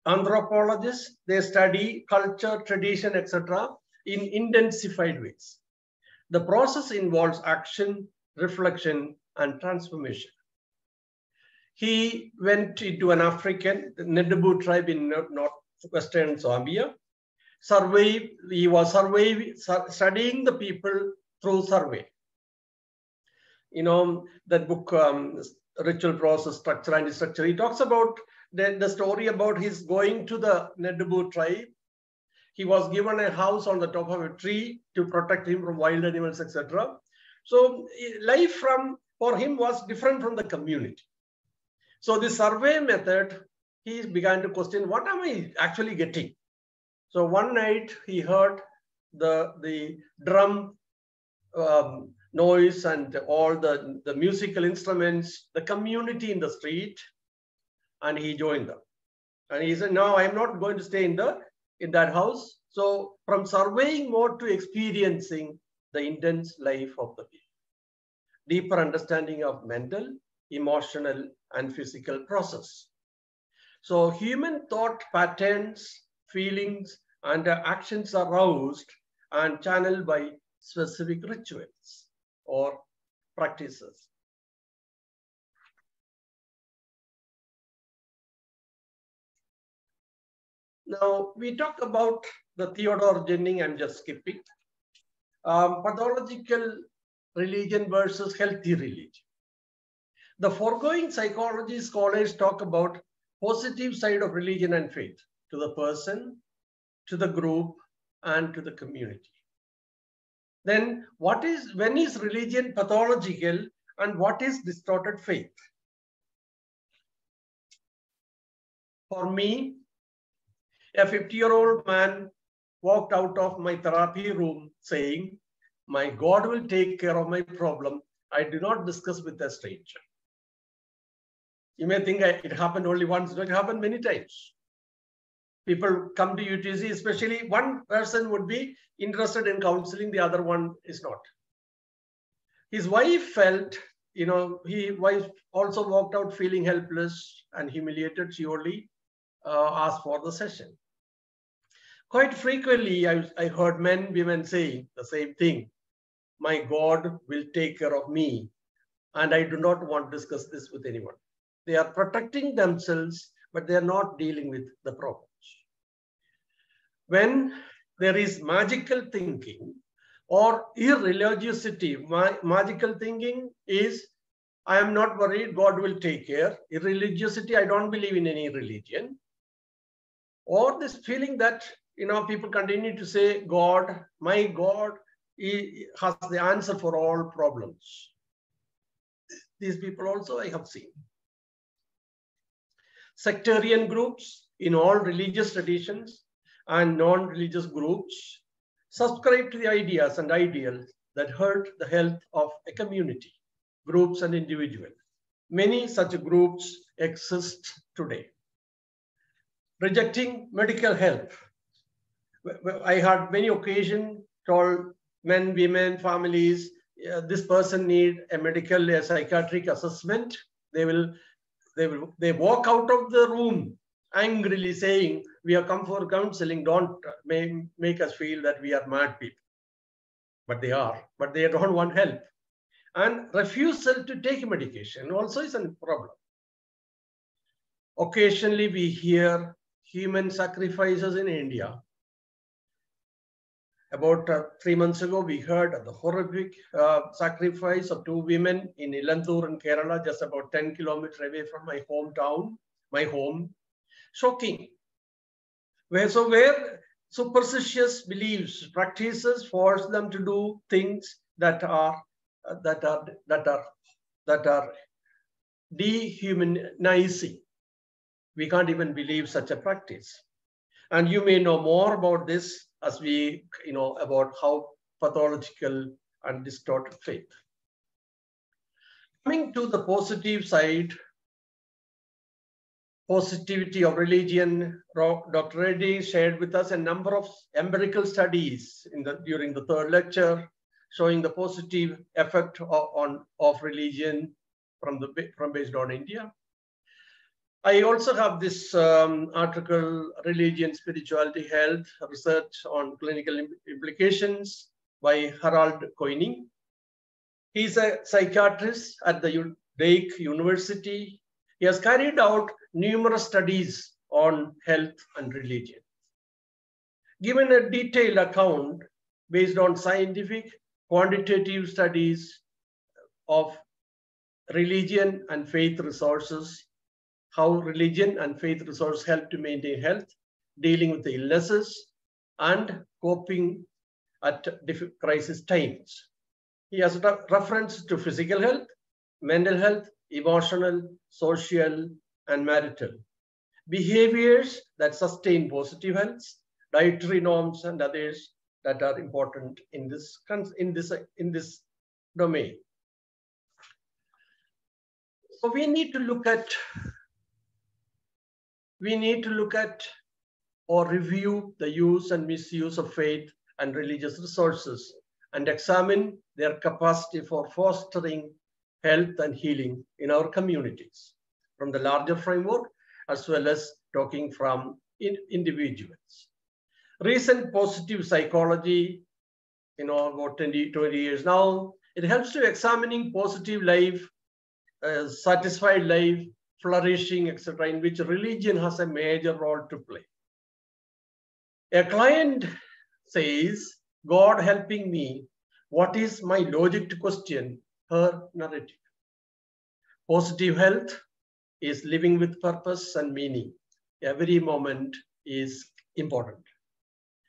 anthropologists, they study culture, tradition, etc. in intensified ways. The process involves action, reflection, and transformation. He went into an African Nedubu tribe in northwestern Zambia. He was studying the people through survey. You know, that book, Ritual Process, Structure and Structure, he talks about the story about his going to the Nedubu tribe. He was given a house on the top of a tree to protect him from wild animals, etc. So life for him was different from the community. So the survey method, he began to question, what am I actually getting? So one night he heard the drum noise and all the musical instruments, the community in the street, and he joined them. And he said, no, I'm not going to stay in that house. So from surveying mode to experiencing the intense life of the people. Deeper understanding of mental, emotional, and physical process. So human thought patterns, feelings, and actions are aroused and channeled by specific rituals or practices. Now, we talk about the Theodore Jennings, I'm just skipping. Pathological religion versus healthy religion. The foregoing psychology scholars talk about positive side of religion and faith to the person, to the group, and to the community. Then when is religion pathological and what is distorted faith? For me, a 50-year-old man walked out of my therapy room saying, my God will take care of my problem. I do not discuss with a stranger. You may think it happened only once, but it happened many times. People come to UTC, especially one person would be interested in counseling, the other one is not. His wife felt, his wife also walked out feeling helpless and humiliated. She only asked for the session. Quite frequently, I heard men, women say the same thing. My God will take care of me, and I do not want to discuss this with anyone. They are protecting themselves, but they are not dealing with the problems. When there is magical thinking or irreligiosity, magical thinking is, I am not worried, God will take care. Irreligiosity, I don't believe in any religion. Or this feeling that, people continue to say, God, my God, He has the answer for all problems. These people also I have seen. Sectarian groups in all religious traditions and non-religious groups subscribe to the ideas and ideals that hurt the health of a community, groups and individuals. Many such groups exist today. Rejecting medical help. I had many occasions told men, women, families, this person need a medical, a psychiatric assessment. They walk out of the room angrily saying, we have come for counseling, don't make us feel that we are mad people. But they are, but they don't want help. And refusal to take medication also is a problem. Occasionally we hear human sacrifices in India. About 3 months ago, we heard the horrific sacrifice of 2 women in Ilanthur in Kerala, just about 10 kilometers away from my hometown, my home. Shocking. Where superstitious beliefs, practices force them to do things that are dehumanizing. We can't even believe such a practice. And you may know more about this as we, about how pathological and distorted faith. Coming to the positive side, positivity of religion, Dr. Reddy shared with us a number of empirical studies during the 3rd lecture, showing the positive effect of religion based on India. I also have this article, Religion, Spirituality, Health, Research on Clinical Implications by Harold Koenig. He's a psychiatrist at the Drake University. He has carried out numerous studies on health and religion. Given a detailed account based on scientific, quantitative studies of religion and faith resources, how religion and faith resources help to maintain health, dealing with the illnesses, and coping at crisis times. He has a reference to physical health, mental health, emotional, social, and marital. Behaviors that sustain positive health, dietary norms, and others that are important in this domain. So we need to look at or review the use and misuse of faith and religious resources and examine their capacity for fostering health and healing in our communities from the larger framework as well as talking from individuals. Recent positive psychology, about 20 years now, it helps to examining positive life, satisfied life, flourishing, etc., in which religion has a major role to play. A client says, God helping me, what is my logic to question her narrative? Positive health is living with purpose and meaning. Every moment is important.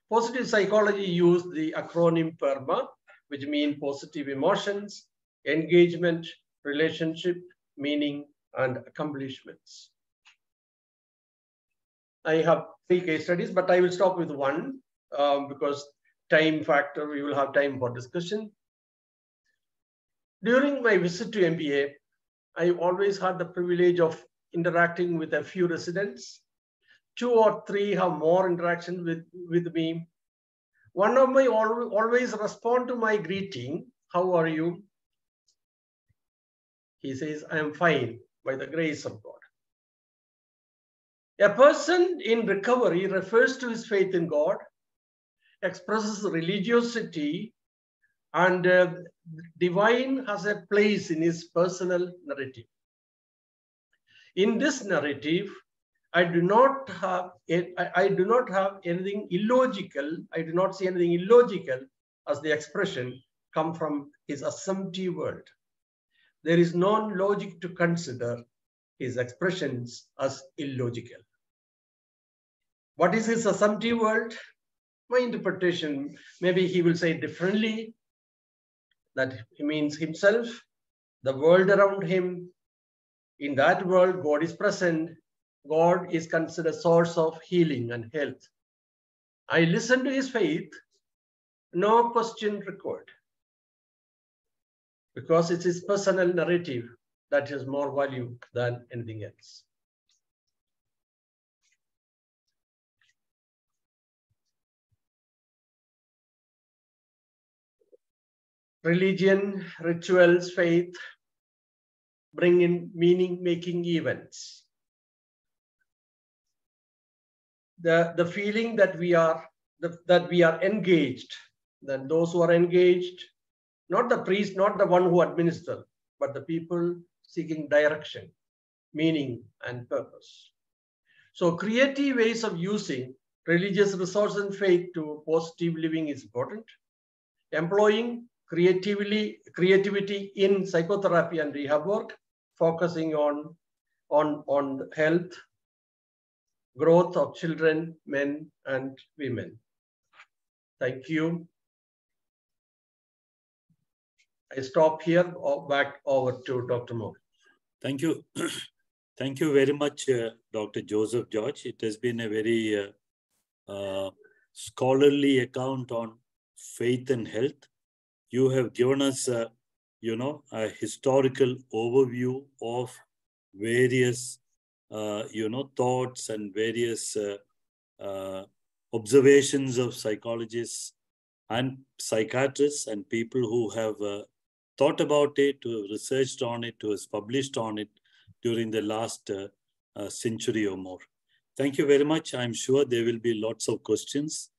Positive psychology used the acronym PERMA, which means positive emotions, engagement, relationship, meaning, and accomplishments. I have 3 case studies, but I will stop with one because time factor, we will have time for discussion. During my visit to MBA, I always had the privilege of interacting with a few residents. 2 or 3 have more interaction with me. One of my always respond to my greeting, how are you? He says, I am fine by the grace of God. A person in recovery refers to his faith in God, expresses religiosity, and divine has a place in his personal narrative. In this narrative, I do not have anything illogical. I do not see anything illogical as the expression come from his assumptive world. There is no logic to consider his expressions as illogical. What is his assumptive world? My interpretation, maybe he will say differently, that he means himself, the world around him. In that world, God is present. God is considered a source of healing and health. I listen to his faith, no question required, because it's his personal narrative that has more value than anything else. Religion, rituals, faith bring in meaning-making events. The feeling that we are engaged, that those who are engaged, not the priest, not the one who administers, but the people seeking direction, meaning, and purpose. So creative ways of using religious resources and faith to positive living is important. Employing creativity in psychotherapy and rehab work, focusing on health, growth of children, men, and women. Thank you. I stop here, back over to Dr. Moore. Thank you. Thank you very much, Dr. Joseph George. It has been a very scholarly account on faith and health. You have given us, a historical overview of various, thoughts and various observations of psychologists and psychiatrists and people who have thought about it, who have researched on it, who has published on it during the last century or more. Thank you very much. I'm sure there will be lots of questions.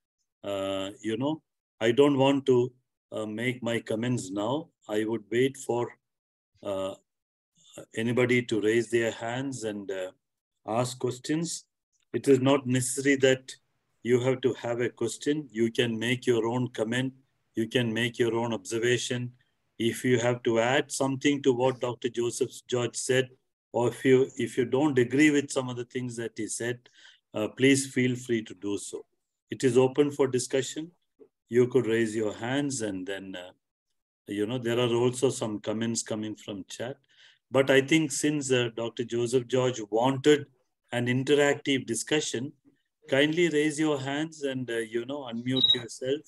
I don't want to make my comments now. I would wait for anybody to raise their hands and ask questions. It is not necessary that you have to have a question. You can make your own comment. You can make your own observation. If you have to add something to what Dr. Joseph George said, or if you don't agree with some of the things that he said, please feel free to do so. It is open for discussion. You could raise your hands, and then, there are also some comments coming from chat. But I think since Dr. Joseph George wanted an interactive discussion, kindly raise your hands and, unmute yourself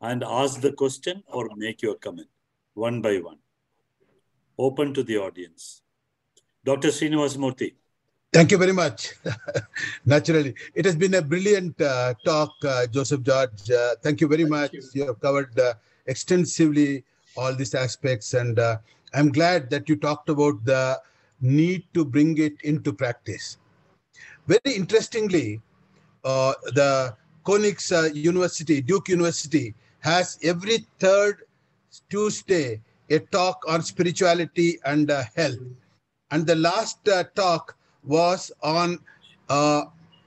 and ask the question or make your comment one by one. Open to the audience. Dr. Srinivas Murthy. Thank you very much. Naturally, it has been a brilliant talk, Joseph George. Thank you very much. You have covered extensively all these aspects, and I'm glad that you talked about the need to bring it into practice. Very interestingly, the Konix University, Duke University, has every third Tuesday a talk on spirituality and health. And the last talk was on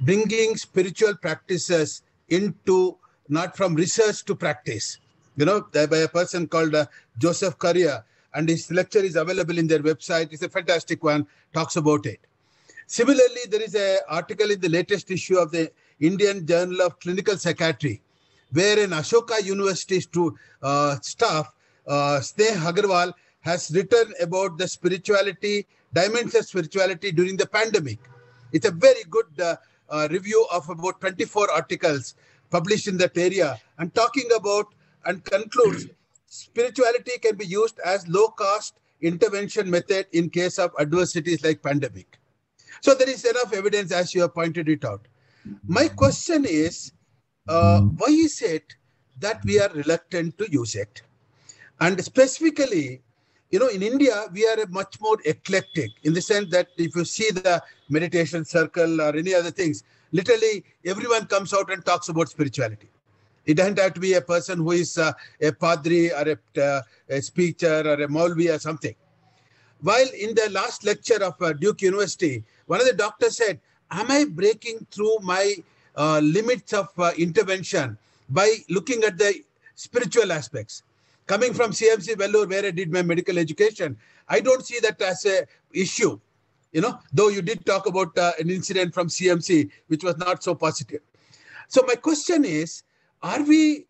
bringing spiritual practices into, not from research to practice, by a person called Joseph Currier, and his lecture is available in their website. It's a fantastic one, talks about it. Similarly, there is an article in the latest issue of the Indian Journal of Clinical Psychiatry, where an Ashoka University staff, Sneh Agarwal, has written about the spirituality, dimensions of spirituality during the pandemic. It's a very good review of about 24 articles published in that area, and talking about and concludes spirituality can be used as low-cost intervention method in case of adversities like pandemic. So there is enough evidence, as you have pointed it out. My question is, why is it that we are reluctant to use it? And specifically, in India, we are much more eclectic in the sense that if you see the meditation circle or any other things, literally everyone comes out and talks about spirituality. It doesn't have to be a person who is a padri or a speaker or a maulvi or something. While in the last lecture of Duke University, one of the doctors said, am I breaking through my limits of intervention by looking at the spiritual aspects? Coming from CMC Vellore, where I did my medical education, I don't see that as an issue. Though you did talk about an incident from CMC, which was not so positive. So my question is, are we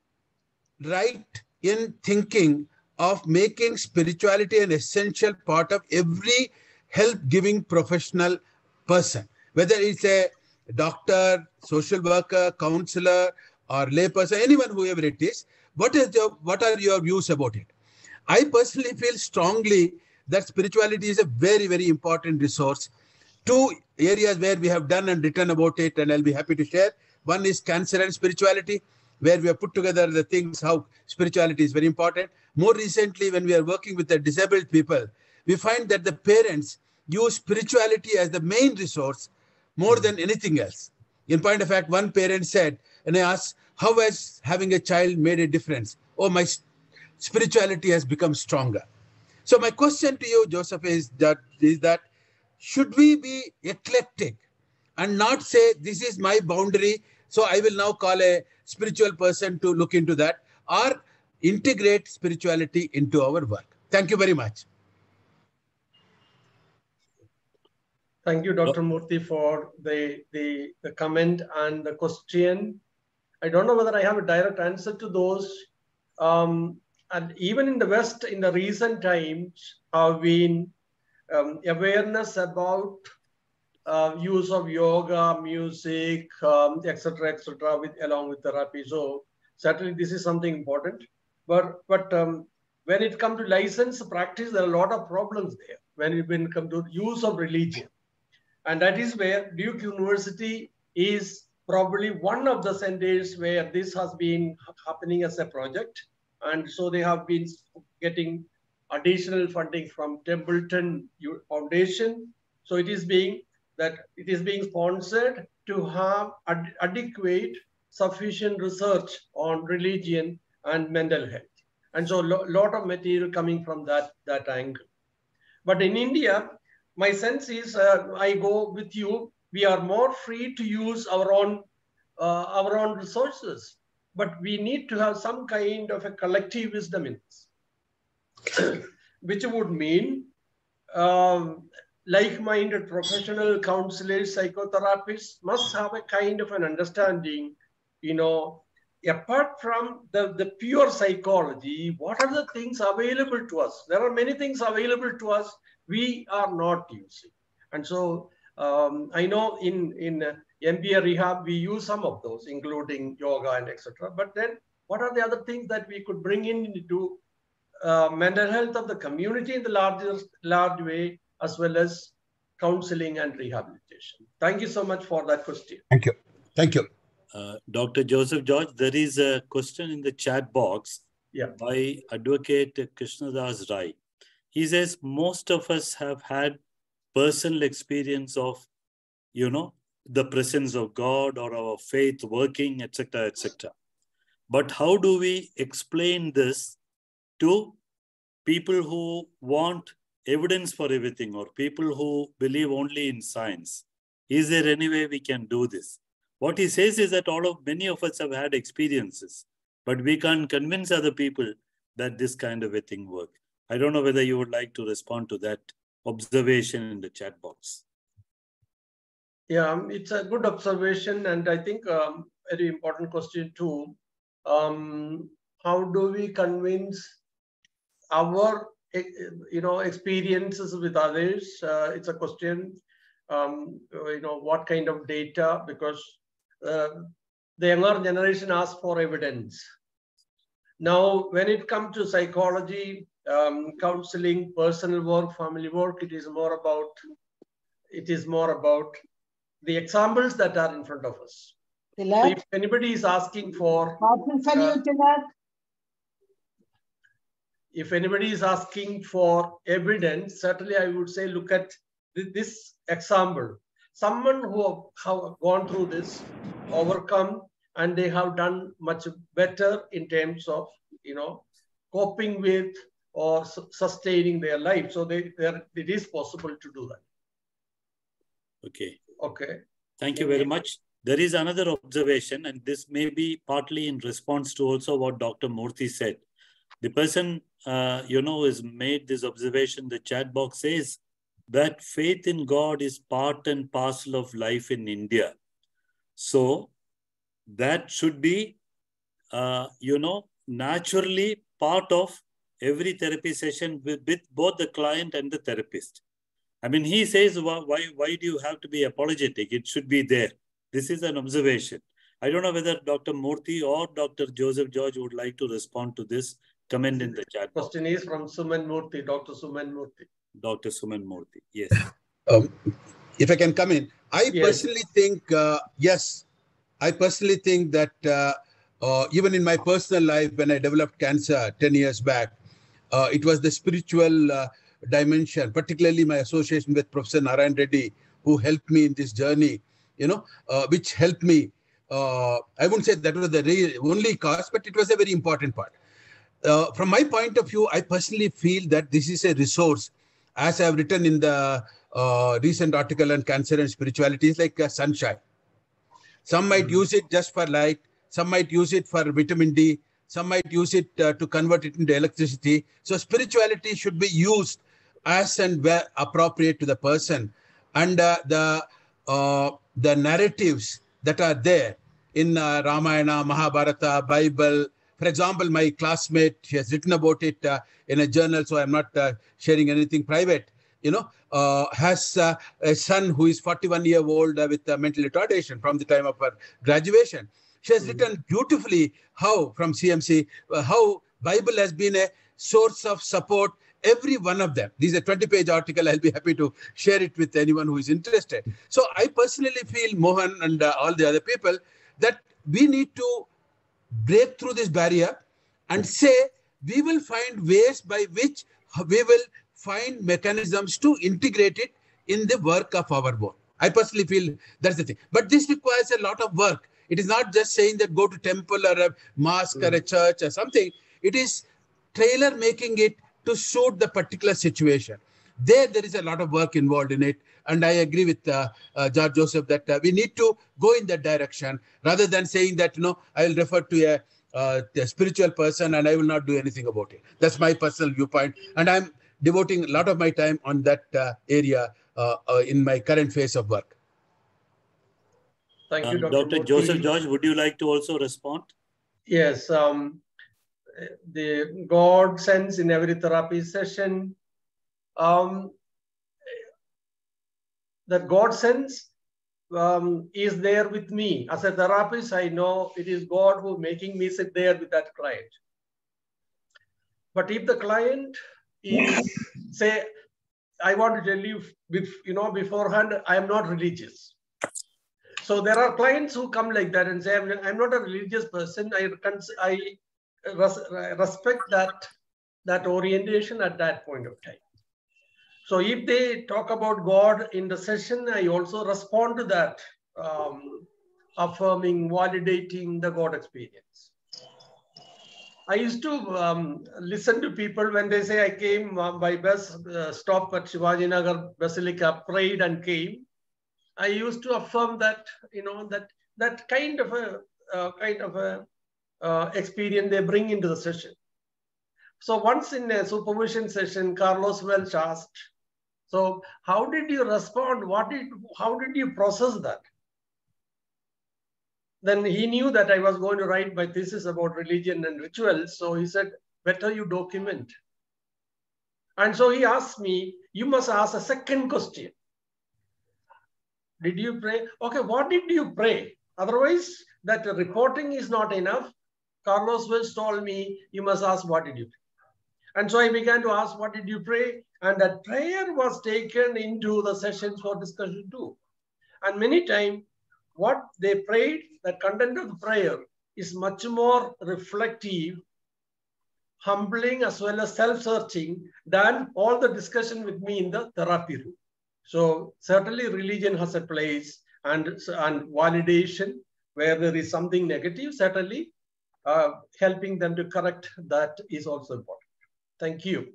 right in thinking of making spirituality an essential part of every health-giving professional person, whether it's a doctor, social worker, counselor, or layperson, anyone, whoever it is? What are your views about it? I personally feel strongly that spirituality is a very, very important resource. Two areas where we have done and written about it, and I'll be happy to share. One is cancer and spirituality, where we have put together the things, how spirituality is very important. More recently, when we are working with the disabled people, we find that the parents use spirituality as the main resource more than anything else. In point of fact, one parent said, and I asked, how has having a child made a difference? Oh, my spirituality has become stronger. So my question to you, Joseph, is that should we be eclectic and not say this is my boundary, so I will now call a spiritual person to look into that, or integrate spirituality into our work? Thank you very much. Thank you, Dr. Murthy, for the comment and the question. I don't know whether I have a direct answer to those. And even in the West, in the recent times, have been awareness about use of yoga, music, etc., along with therapy. So certainly this is something important. But when it comes to license practice, there are a lot of problems there when it comes to use of religion. And that is where Duke University is probably one of the centers where this has been happening as a project. And so they have been getting additional funding from Templeton Foundation. So it is being sponsored to have adequate, sufficient research on religion and mental health. And so a lot of material coming from that angle. But in India, my sense is, I go with you, we are more free to use our own resources, but we need to have some kind of a collective wisdom in this, which would mean like-minded professional counselors, psychotherapists must have a kind of an understanding, apart from the pure psychology, what are the things available to us? There are many things available to us we are not using. And so I know in MBA rehab, we use some of those, including yoga and etc. But then what are the other things that we could bring into mental health of the community in the large way, as well as counseling and rehabilitation? Thank you so much for that question. Thank you. Thank you. Dr. Joseph George, there is a question in the chat box by Advocate Krishnadas Rai. He says, most of us have had personal experience of, the presence of God or our faith working, etc., etc. But how do we explain this to people who want evidence for everything, or people who believe only in science? Is there any way we can do this? What he says is that many of us have had experiences, but we can't convince other people that this kind of a thing works. I don't know whether you would like to respond to that observation in the chat box. Yeah, it's a good observation, and I think a very important question too. How do we convince our experiences with others? It's a question. What kind of data? Because the younger generation asks for evidence. Now, when it comes to psychology, counseling, personal work, family work, it is more about the examples that are in front of us. So if anybody is asking for if anybody is asking for evidence, certainly I would say look at this example. Someone who have gone through this, overcome, and they have done much better in terms of, coping with or sustaining their life. So it is possible to do that. Okay. Okay. Thank you very much. There is another observation, and this may be partly in response to also what Dr. Murthy said. The person, has made this observation. The chat box says that faith in God is part and parcel of life in India. So that should be, naturally part of every therapy session with both the client and the therapist. I mean, he says, why do you have to be apologetic? It should be there. This is an observation. I don't know whether Dr. Murthy or Dr. Joseph George would like to respond to this comment in the chat box. Question is from Suman Murthy, Dr. Suman Murthy. Dr. Suman Murthy, yes. If I can come in, I personally think, I personally think that even in my personal life, when I developed cancer 10 years back, it was the spiritual dimension, particularly my association with Professor Narayan Reddy, who helped me in this journey, which helped me. I wouldn't say that was the only cause, but it was a very important part. From my point of view, I personally feel that this is a resource, as I have written in the recent article on cancer and spirituality, is like sunshine. Some might use it just for light. Some might use it for vitamin D. Some might use it to convert it into electricity. So spirituality should be used as and where appropriate to the person. And the narratives that are there in Ramayana, Mahabharata, Bible. For example, my classmate, she has written about it in a journal, so I'm not sharing anything private, has a son who is 41 years old with mental retardation from the time of her graduation. She has written beautifully how, from CMC, how Bible has been a source of support, every one of them. This is a 20-page article. I'll be happy to share it with anyone who is interested. So I personally feel, Mohan and all the other people, that we need to break through this barrier and say we will find ways by which we will find mechanisms to integrate it in the work of our work. I personally feel that's the thing. But this requires a lot of work. It is not just saying that go to temple or a mosque or a church or something. It is tailor making it to suit the particular situation. There is a lot of work involved in it. And I agree with George Joseph that we need to go in that direction rather than saying that, I will refer to a spiritual person and I will not do anything about it. That's my personal viewpoint. And I'm devoting a lot of my time on that area in my current phase of work. Thank you, Dr. Joseph George, would you like to also respond? Yes. The God sense in every therapy session, that God sense is there with me. As a therapist, I know it is God who making me sit there with that client. But if the client is, say, I want to tell you, beforehand, I am not religious. So there are clients who come like that and say, I'm not a religious person. I respect that orientation at that point of time. So if they talk about God in the session, I also respond to that, affirming, validating the God experience. I used to listen to people when they say I came by bus, stop at Shivaji Nagar Basilica, prayed and came. I used to affirm that, that kind of a experience they bring into the session. So once in a supervision session, Carlos Welch asked, so how did you respond? How did you process that? Then he knew that I was going to write my thesis about religion and rituals. So he said, better you document. And so he asked me, you must ask a second question. Did you pray? Okay, what did you pray? Otherwise, that reporting is not enough. Carlos Welch told me, you must ask, what did you pray? And so I began to ask, what did you pray? And that prayer was taken into the sessions for discussion too. And many times, what they prayed, the content of the prayer is much more reflective humbling as well as self-searching than all the discussion with me in the therapy room. So certainly religion has a place, and validation where there is something negative, certainly helping them to correct that is also important. Thank you.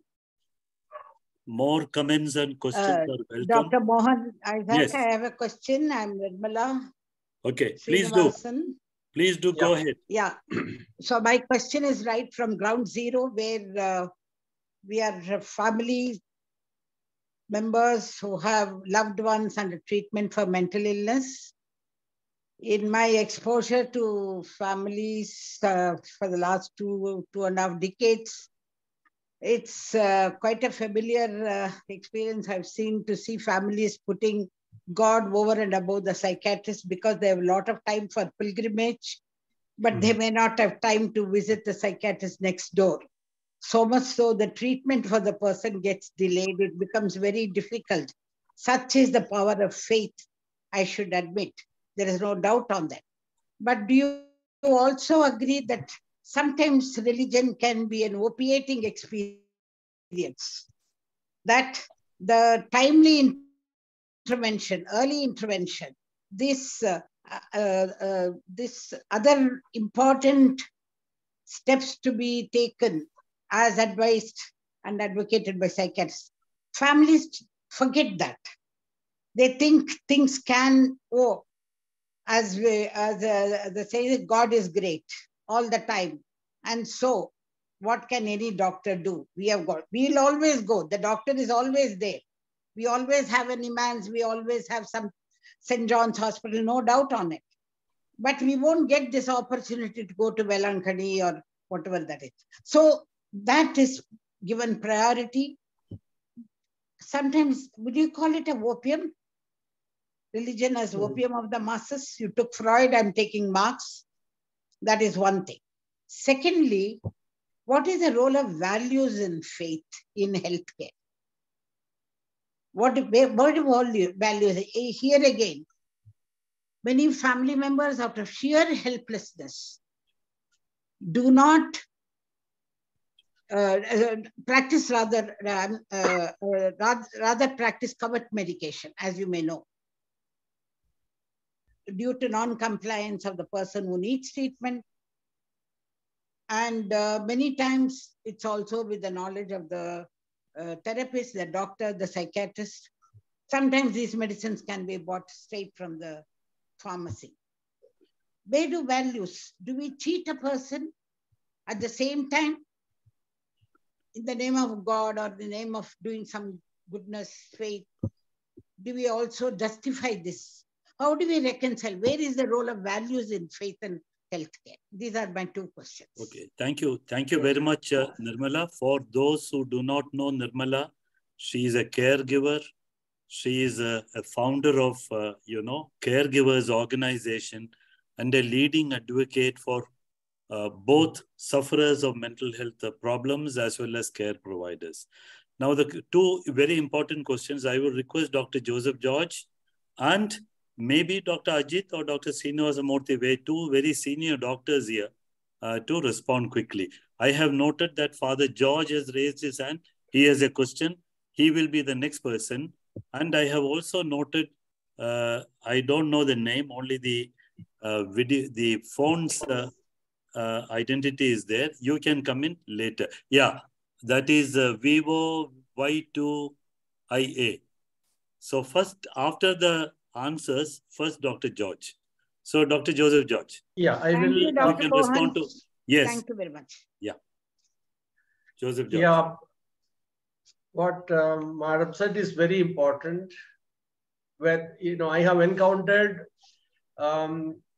More comments and questions are welcome. Dr. Mohan, yes. I have a question. I'm Nirmala. Okay, please do. Please do go ahead. Yeah. So my question is right from ground zero, where we are family members who have loved ones under treatment for mental illness. In my exposure to families for the last two and a half decades, it's quite a familiar experience I've seen to see families putting God over and above the psychiatrist because they have a lot of time for pilgrimage, but they may not have time to visit the psychiatrist next door. So much so the treatment for the person gets delayed. It becomes very difficult. Such is the power of faith, I should admit. There is no doubt on that. But do you also agree that sometimes religion can be an opiating experience? That the timely intervention, early intervention, this other important steps to be taken as advised and advocated by psychiatrists. Families forget that. They think things can, as they say, God is great all the time. And so what can any doctor do? We'll always go. The doctor is always there. We always have an imams. We always have some St. John's Hospital, no doubt on it. But we won't get this opportunity to go to Velankani or whatever that is. So that is given priority. Sometimes, would you call it a opium? Religion as opium of the masses. You took Freud, I'm taking Marx. That is one thing. Secondly, what is the role of values in faith in healthcare? What values? Here again, many family members out of sheer helplessness do not practice rather practice covert medication, as you may know, due to non-compliance of the person who needs treatment. And many times it's also with the knowledge of the therapist, the doctor, the psychiatrist. Sometimes these medicines can be bought straight from the pharmacy. Where do values? Do we cheat a person at the same time in the name of God or the name of doing some goodness, faith? Do we also justify this? How do we reconcile? Where is the role of values in faith and healthcare? These are my two questions. Okay, thank you. Thank you very much, Nirmala. For those who do not know Nirmala, she is a caregiver. She is a founder of, Caregivers Organization and a leading advocate for both sufferers of mental health problems as well as care providers. Now, the two very important questions, I will request Dr. Joseph George and maybe Dr. Ajit or Dr. Srinivasa Murthy, two very senior doctors here, to respond quickly. I have noted that Father George has raised his hand. He has a question. He will be the next person. And I have also noted, I don't know the name, only the video, the phone's identity is there. You can come in later. Yeah, that is Vivo Y2IA. So first, after the answers, first Dr. George. So Dr. Joseph George. Yeah, I will. You, Dr. can Mohan. respond to. Yes. Thank you very much. Yeah. Joseph George. Yeah. What Madam said is very important. Where, I have encountered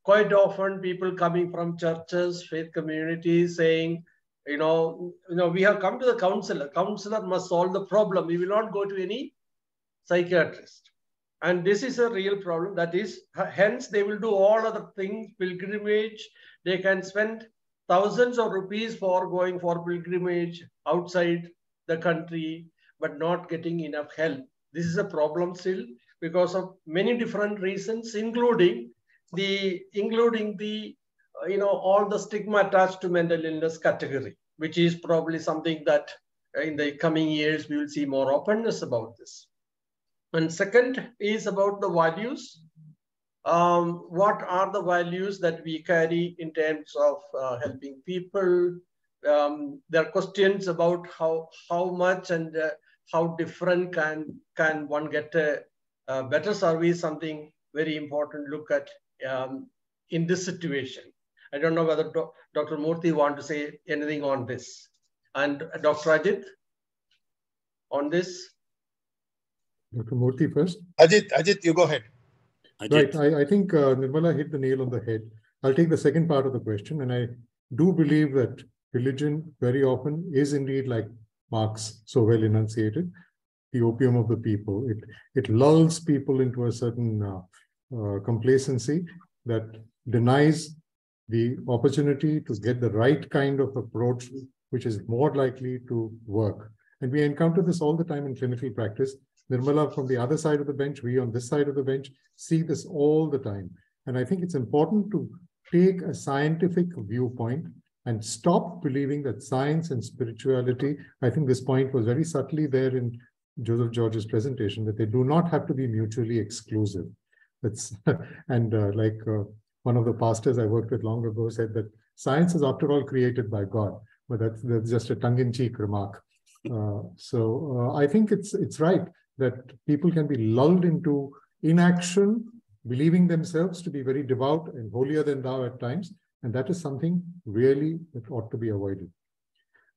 quite often people coming from churches, faith communities saying, we have come to the counselor. Counselor must solve the problem. We will not go to any psychiatrist. And this is a real problem. That is, hence they will do all other things, pilgrimage. They can spend thousands of rupees for going for pilgrimage outside the country, but not getting enough help. This is a problem still because of many different reasons, including the all the stigma attached to mental illness category. which is probably something that in the coming years, we will see more openness about this. And second is about the values. What are the values that we carry in terms of helping people? There are questions about how much and how different can one get a better service, something very important look at in this situation. I don't know whether Dr. Murthy want to say anything on this. And Dr. Ajit, on this? Dr. Murthy first. Ajit, you go ahead. Right. I think Nirmala hit the nail on the head. I'll take the second part of the question. And I do believe that religion very often is indeed, like Marx so well enunciated, the opium of the people. It lulls people into a certain complacency that denies the opportunity to get the right kind of approach, which is more likely to work. And we encounter this all the time in clinical practice. Nirmala from the other side of the bench, we on this side of the bench see this all the time. And I think it's important to take a scientific viewpoint and stop believing that science and spirituality, I think this point was very subtly there in Joseph George's presentation, that they do not have to be mutually exclusive. One of the pastors I worked with long ago said that science is after all created by God, but that's just a tongue-in-cheek remark. I think it's right that people can be lulled into inaction, believing themselves to be very devout and holier than thou at times, and that is something really that ought to be avoided.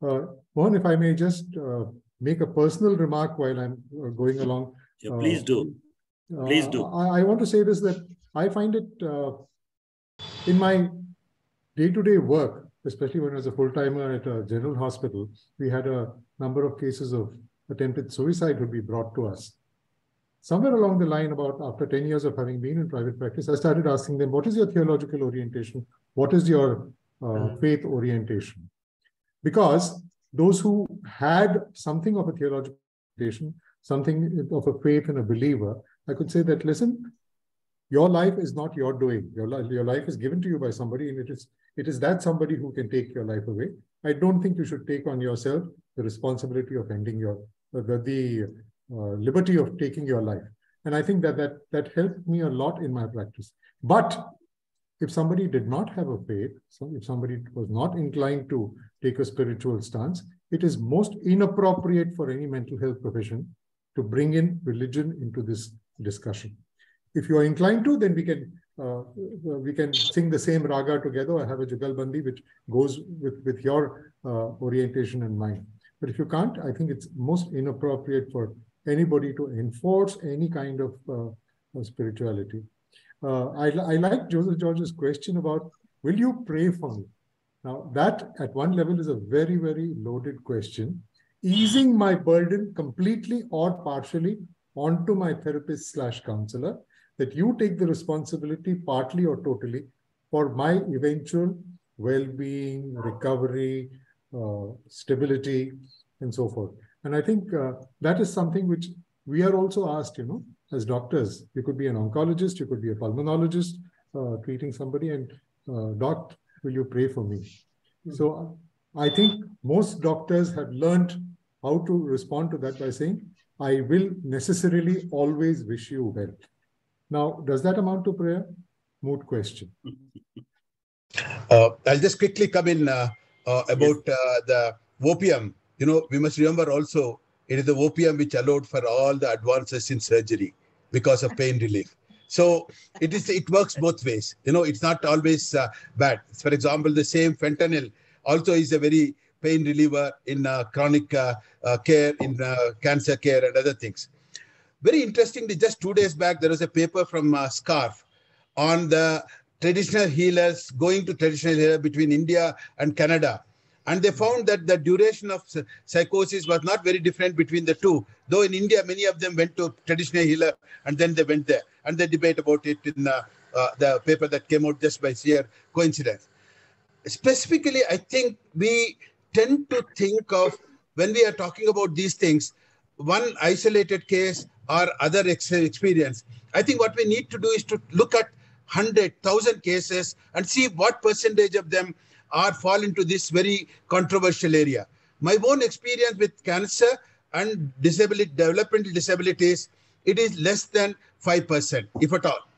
Mohan, if I may just make a personal remark while I'm going along. Yeah, please do. Please do. I want to say this, that I find it in my day-to-day work, especially when I was a full-timer at a general hospital, we had a number of cases of attempted suicide would be brought to us. Somewhere along the line, about after 10 years of having been in private practice, I started asking them, what is your theological orientation? What is your faith orientation? Because those who had something of a theological orientation, something of a faith and a believer, I could say that, listen, your life is not your doing. Your life is given to you by somebody, and it is that somebody who can take your life away. I don't think you should take on yourself the responsibility of ending the liberty of taking your life. And I think that helped me a lot in my practice. But if somebody did not have a faith, if somebody was not inclined to take a spiritual stance, it is most inappropriate for any mental health profession to bring in religion into this discussion. If you are inclined to, then we can sing the same raga together or have a jugalbandi which goes with your orientation in mind. But if you can't, I think it's most inappropriate for anybody to enforce any kind of spirituality. I like Joseph George's question about, will you pray for me? Now that at one level is a very, very loaded question. Easing my burden completely or partially onto my therapist/counselor, that you take the responsibility partly or totally for my eventual well-being, recovery, stability, and so forth. And I think that is something which we are also asked, as doctors. You could be an oncologist, you could be a pulmonologist treating somebody, and doc, will you pray for me? So I think most doctors have learned how to respond to that by saying, I will necessarily always wish you well. Now, does that amount to prayer? Moot question. I'll just quickly come in about the opium. We must remember also, it is the opium which allowed for all the advances in surgery because of pain relief. So it works both ways. It's not always bad. For example, the same fentanyl also is a very pain reliever in chronic care, in cancer care and other things. Very interestingly, just 2 days back, there was a paper from SCARF on the traditional healers going to traditional healer between India and Canada. And they found that the duration of psychosis was not very different between the two. Though in India, many of them went to traditional healer and then they went there. And they debate about it in the paper that came out just by sheer coincidence. Specifically, I think we tend to think of, when we are talking about these things, one isolated case or other experience. I think what we need to do is to look at 100,000 cases and see what percentage of them or fall into this very controversial area. My own experience with cancer and developmental disabilities, it is less than 5%, if at all.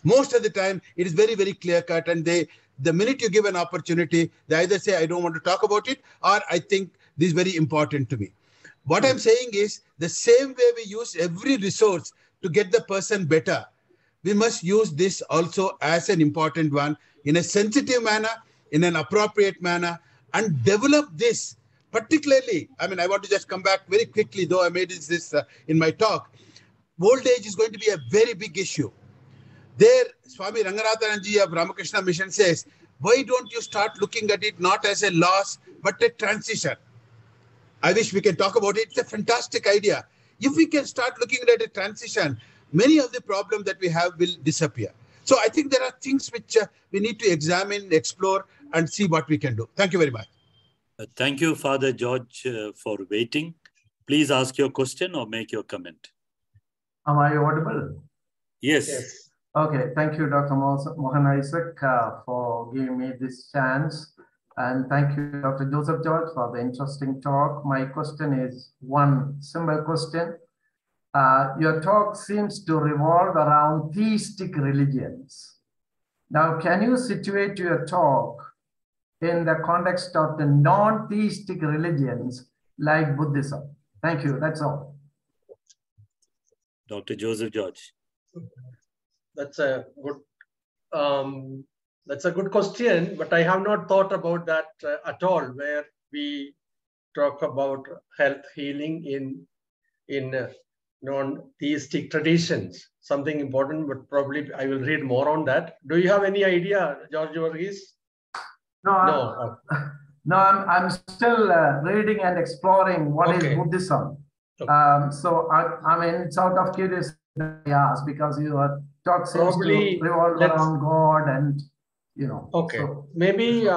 Most of the time, it is very, very clear-cut, and the minute you give an opportunity, they either say, I don't want to talk about it, or I think this is very important to me. What I'm saying is, the same way we use every resource to get the person better, we must use this also as an important one in a sensitive manner, in an appropriate manner, and develop this. Particularly, I mean, I want to just come back very quickly, though I made this in my talk. Old age is going to be a very big issue. There, Swami Ranganathananji of Ramakrishna Mission says, why don't you start looking at it not as a loss, but a transition? I wish we can talk about it. It's a fantastic idea. If we can start looking at a transition, many of the problems that we have will disappear. So I think there are things which we need to examine, explore, and see what we can do. Thank you very much. Thank you, Father George, for waiting. Please ask your question or make your comment. Am I audible? Yes. Okay, thank you, Dr. Mohan Isaac, for giving me this chance. And thank you, Dr. Joseph George, for the interesting talk. My question is one simple question. Your talk seems to revolve around theistic religions. Now, can you situate your talk in the context of the non-theistic religions like Buddhism? Thank you, that's all. Dr. Joseph George. That's a good question, but I have not thought about that at all, where we talk about health healing in non-theistic traditions. Something important, but probably I will read more on that. Do you have any idea, George Varghese? No, I'm still reading and exploring what is Buddhism. Okay. So I mean, it's out of curiosity I ask, because your talk seems to revolve around God and, you know. Okay. So, maybe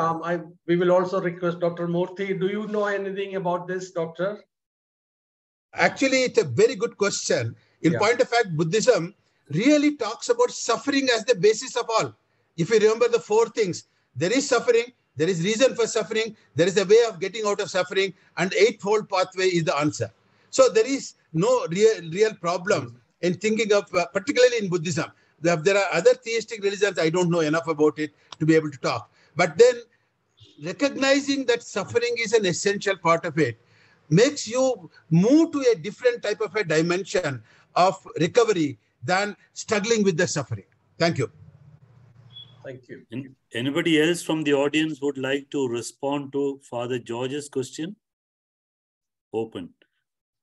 we will also request Dr. Murthy. Do you know anything about this, Doctor? Actually, it's a very good question. In point of fact, Buddhism really talks about suffering as the basis of all. If you remember the 4 things, there is suffering, there is reason for suffering, there is a way of getting out of suffering, and 8-fold pathway is the answer. So there is no real problem in thinking of, particularly in Buddhism. There are other theistic religions, I don't know enough about it to be able to talk. But then recognizing that suffering is an essential part of it makes you move to a different type of a dimension of recovery than struggling with the suffering. Thank you. Thank you. Anybody else from the audience would like to respond to Father George's question? Open.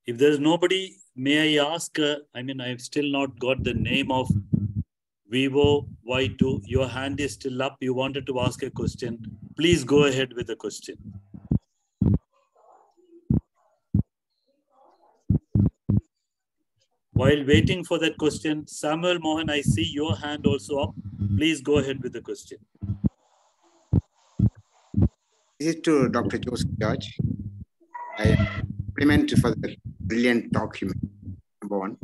If there's nobody, may I ask, I've still not got the name of Vivo Y2. Your hand is still up. You wanted to ask a question. Please go ahead with the question. While waiting for that question, Samuel Mohan, I see your hand also up. Please go ahead with the question. This is to Dr. Joseph George. I compliment you for the brilliant talk you made, number 1.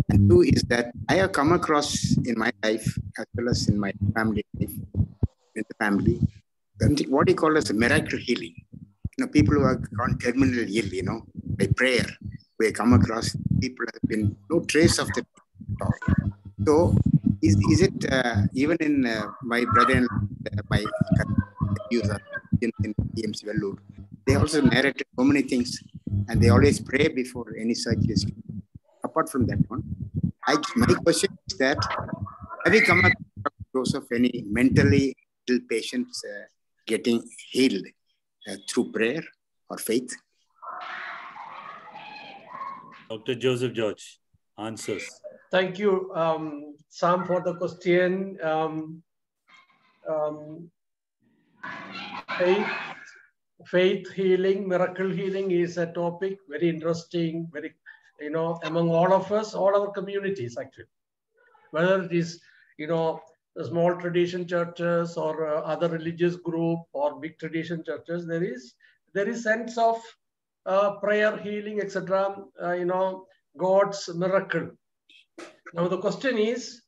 And 2 is that I have come across in my life, as well as in my family life, in the family, what he called as a miracle healing. You know, people who are gone terminally ill, by prayer, we come across people have been no trace of the talk. So, is it even in my brother and my user in EMC Vellore, they also narrated so many things, and they always pray before any surgery. Apart from that one, my question is that, have you come across of any mentally ill patients getting healed through prayer or faith? Dr. Joseph George, answers. Thank you, Sam, for the question. Faith healing, miracle healing is a topic, very interesting, very, among all of us, all our communities, actually. Whether it is, the small tradition churches or other religious group or big tradition churches, there is sense of prayer, healing, etc., God's miracle. Now, the question is,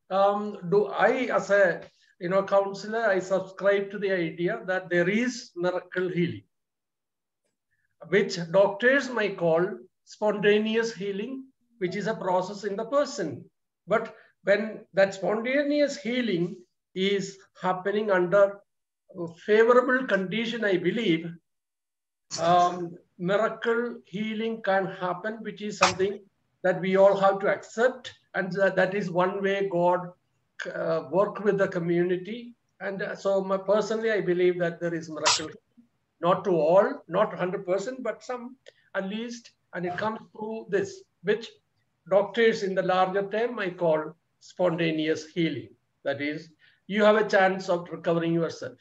do I, as a counselor, I subscribe to the idea that there is miracle healing, which doctors might call spontaneous healing, which is a process in the person. But when that spontaneous healing is happening under favorable condition, I believe, miracle healing can happen, which is something that we all have to accept. And that is one way God work with the community. And so personally, I believe that there is miracle, not to all, not 100%, but some at least. And it comes through this, which doctors in the larger term I call spontaneous healing. That is, you have a chance of recovering yourself.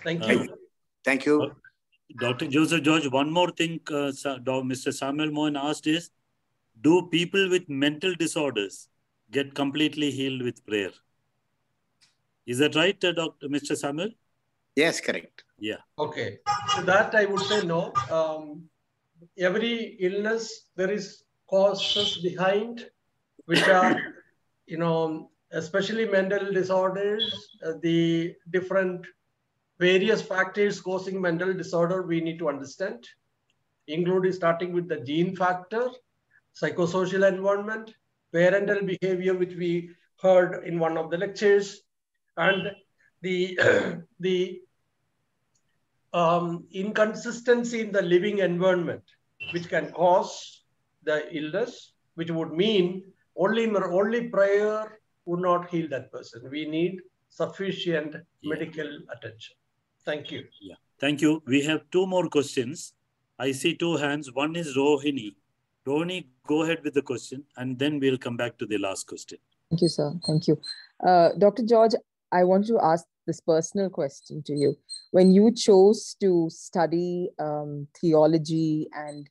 Thank you. Thank you. Dr. Joseph George, one more thing Mr. Samuel Mohan asked is, do people with mental disorders get completely healed with prayer? Is that right, Mr. Samuel? Yes, correct. Yeah. Okay. So that I would say no. Every illness, there is causes behind, which are, especially mental disorders, the different various factors causing mental disorder we need to understand, including starting with the gene factor, psychosocial environment, parental behavior, which we heard in one of the lectures, and the inconsistency in the living environment, which can cause the illness, which would mean only prayer would not heal that person. We need sufficient medical attention. Thank you. Yeah. Thank you. We have two more questions. I see two hands. One is Rohini. Rohini, go ahead with the question, and then we'll come back to the last question. Thank you, sir. Thank you. Dr. George, I want to ask this personal question to you. When you chose to study theology and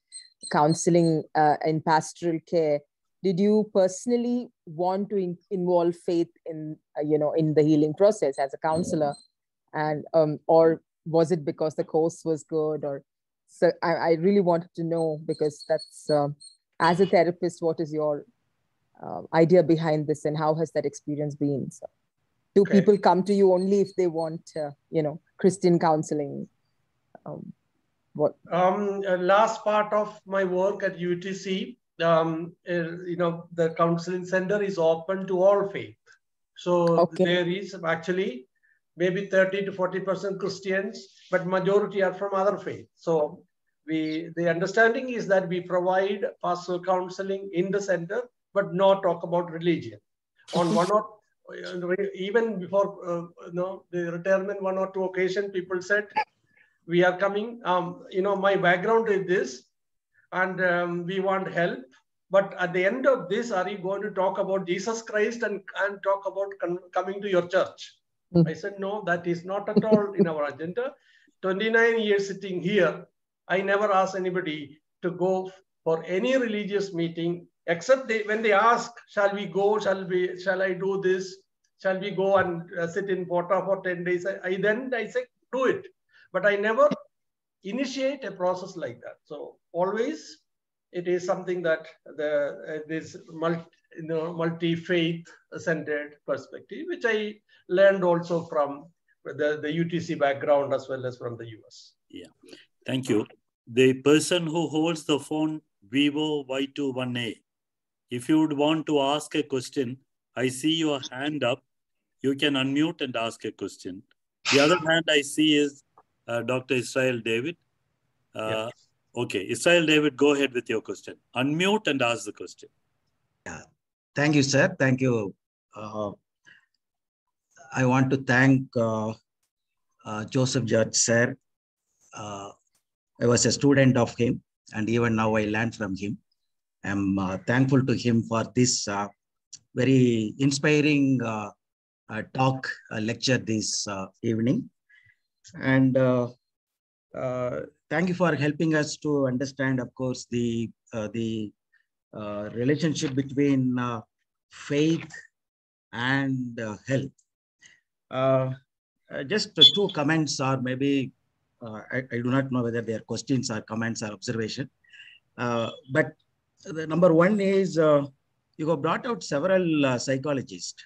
counseling in pastoral care, did you personally want to involve faith in, in the healing process as a counselor? And or was it because the course was good? Or so I really wanted to know, because that's as a therapist, what is your idea behind this, and how has that experience been? So, do people come to you only if they want, Christian counseling? Last part of my work at UTC, the counseling center is open to all faith. So there is actually maybe 30 to 40% Christians, but majority are from other faiths. So the understanding is that we provide pastoral counseling in the center, but not talk about religion. On one or even before the retirement, one or two occasions, people said, we are coming, my background is this, and we want help. But at the end of this, are you going to talk about Jesus Christ and talk about coming to your church? I said, no, that is not at all in our agenda. 29 years sitting here, I never asked anybody to go for any religious meeting, except when they ask, shall we go? Shall I do this? Shall we go and sit in Pota for 10 days? I say, do it. But I never initiate a process like that. So always it is something that this multi-faith centered perspective, which I learned also from the UTC background as well as from the US. Yeah, thank you. The person who holds the phone Vivo Y21A, if you would want to ask a question, I see your hand up. You can unmute and ask a question. The other hand I see is Dr. Israel David. Yes. Okay, Israel David, go ahead with your question. Unmute and ask the question. Yeah. Thank you, sir. Thank you. I want to thank Joseph George, sir. I was a student of him, and even now I learned from him. I'm thankful to him for this very inspiring lecture this evening. And thank you for helping us to understand, of course, the relationship between faith and health. Just two comments, or maybe I do not know whether they are questions or comments or observation. But the number one is you have brought out several psychologists.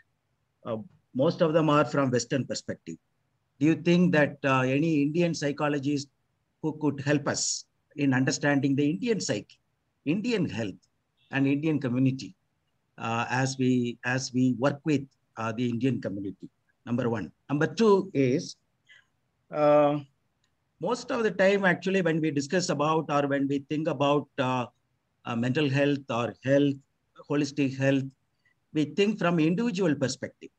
most of them are from Western perspective. Do you think that any Indian psychologist who could help us in understanding the Indian psyche, Indian health, and Indian community as we work with the Indian community? Number one. Number two is most of the time, actually, when we discuss about or when we think about mental health or health, holistic health, we think from individual perspective.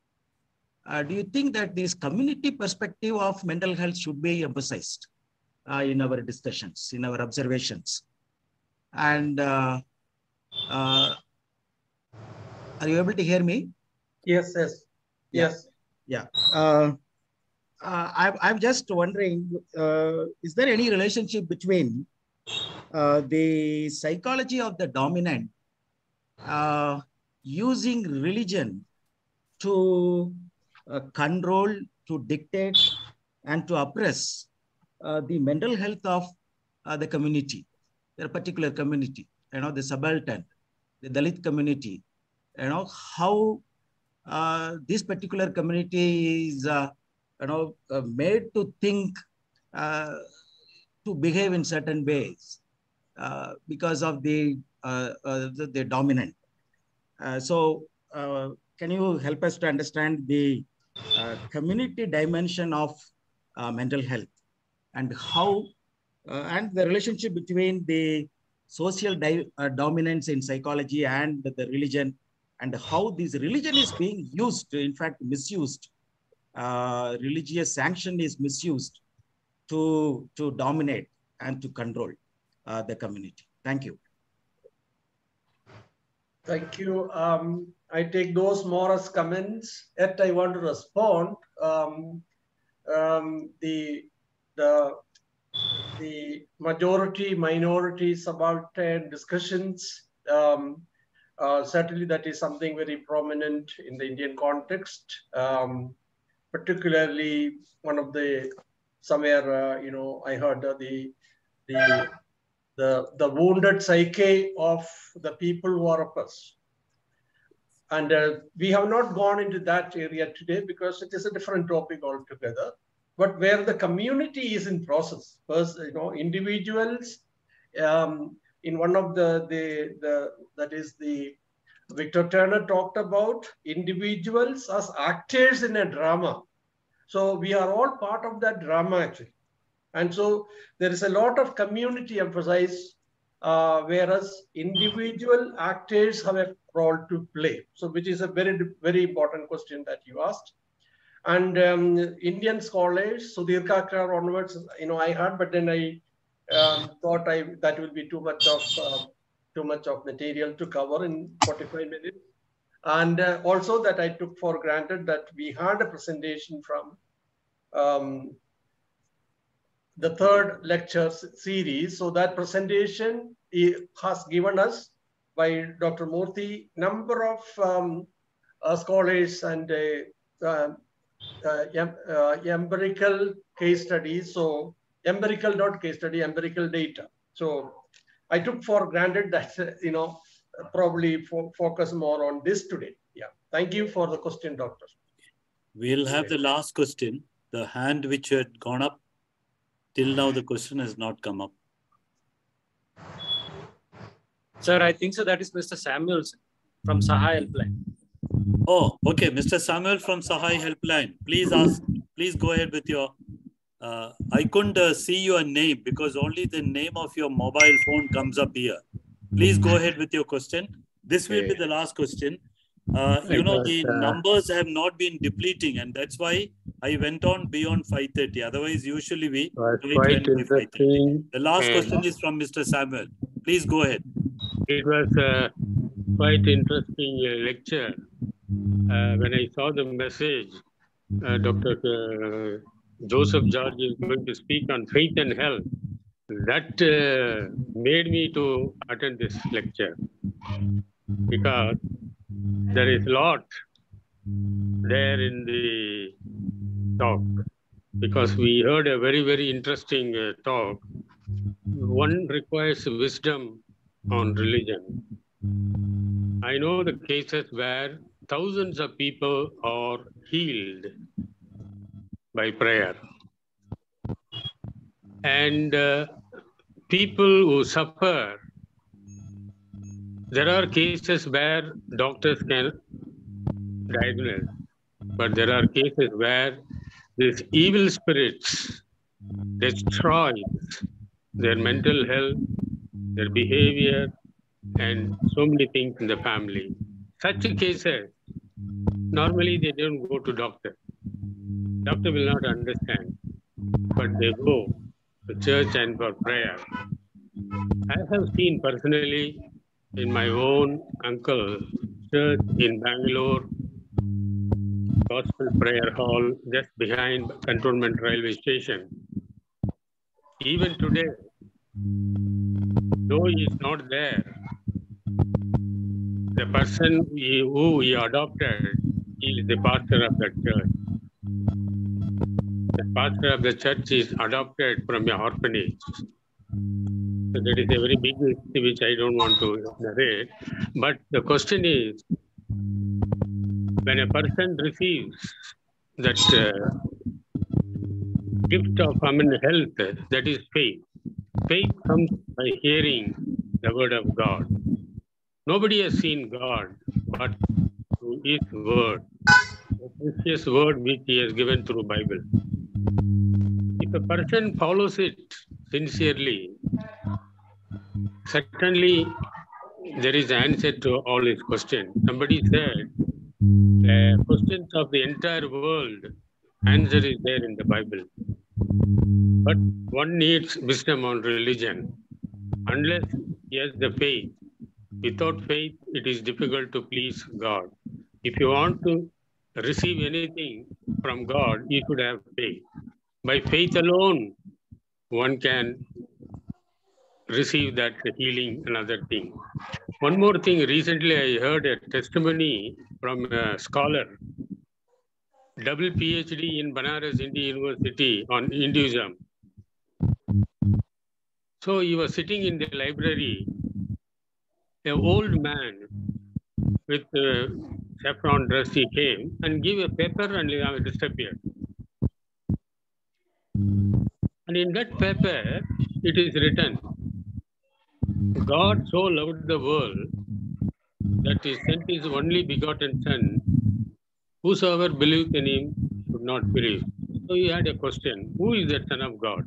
Do you think that this community perspective of mental health should be emphasized in our discussions, in our observations? And are you able to hear me? Yes, yes, yes. Yeah. I'm just wondering, is there any relationship between the psychology of the dominant using religion to control, to dictate, and to oppress the mental health of the community, their particular community, the subaltern, the Dalit community, how this particular community is, made to think, to behave in certain ways because of the dominant. Can you help us to understand the community dimension of mental health and how, and the relationship between the social dominance in psychology and the religion, and how this religion is being used, in fact, misused. Religious sanction is misused to dominate and to control the community. Thank you. Thank you. I take those more as comments. Yet I want to respond. The majority, minority, subaltern discussions, certainly that is something very prominent in the Indian context. Particularly one of the, somewhere, I heard the wounded psyche of the people who are oppressed. And we have not gone into that area today because it is a different topic altogether. But where the community is in process, first, individuals, in one of that is the Victor Turner talked about individuals as actors in a drama. So we are all part of that drama actually. And so there is a lot of community emphasis, whereas individual actors have a role to play. So which is a very, very important question that you asked. And Indian scholars, so Dirkakar onwards, I heard, but then I thought that will be too much of material to cover in 45 minutes. And also that I took for granted that we had a presentation from the third lecture series. So that presentation has given us by Dr. Murthy number of scholars and empirical case studies. So empirical, not case study, empirical data. So I took for granted that, probably focus more on this today. Yeah. Thank you for the question, Doctor. We'll have the last question. The hand which had gone up, till now the question has not come up. Sir, I think so. That is Mr. Samuelson from Sahai Helpline. Oh, okay. Mr. Samuel from Sahai Helpline. Please ask. Please go ahead with your... I couldn't see your name because only the name of your mobile phone comes up here. Please go ahead with your question. This will be the last question. The numbers have not been depleting, and that's why I went on beyond 5:30. Otherwise, usually we quite interesting. The last question is from Mr. Samuel. Please go ahead. It was a quite interesting lecture. When I saw the message, Dr. Joseph George is going to speak on faith and health. That made me to attend this lecture because there is a lot there in the talk. Because we heard a very, very interesting talk. One requires wisdom on religion. I know the cases where thousands of people are healed by prayer. And people who suffer, there are cases where doctors can diagnose, but there are cases where these evil spirits destroy their mental health, their behavior, and so many things in the family. Such cases, normally they don't go to doctor. Doctor will not understand, but they go to church and for prayer. I have seen personally in my own uncle's church in Bangalore, Gospel Prayer Hall, just behind Cantonment Railway Station. Even today, though he is not there, the person who he adopted, he is the pastor of that church. The pastor of the church is adopted from an orphanage. So that is a very big issue which I don't want to narrate. But the question is, when a person receives that gift of health, that is faith. Faith comes by hearing the word of God. Nobody has seen God, but through His word, the precious word which He has given through Bible. If a person follows it sincerely, certainly there is an answer to all his questions. Somebody said, the questions of the entire world, answer is there in the Bible. But one needs wisdom on religion. Unless he has the faith, without faith, it is difficult to please God. If you want to receive anything from God, you should have faith. By faith alone, one can receive that healing and other thing. One more thing, recently I heard a testimony from a scholar, double PhD in Banaras Indian University on Hinduism. So he was sitting in the library, an old man with saffron dress, he came and gave a paper and disappeared. And in that paper, it is written, God so loved the world that He sent His only begotten Son, whosoever believeth in Him should not perish. So he had a question, who is that Son of God?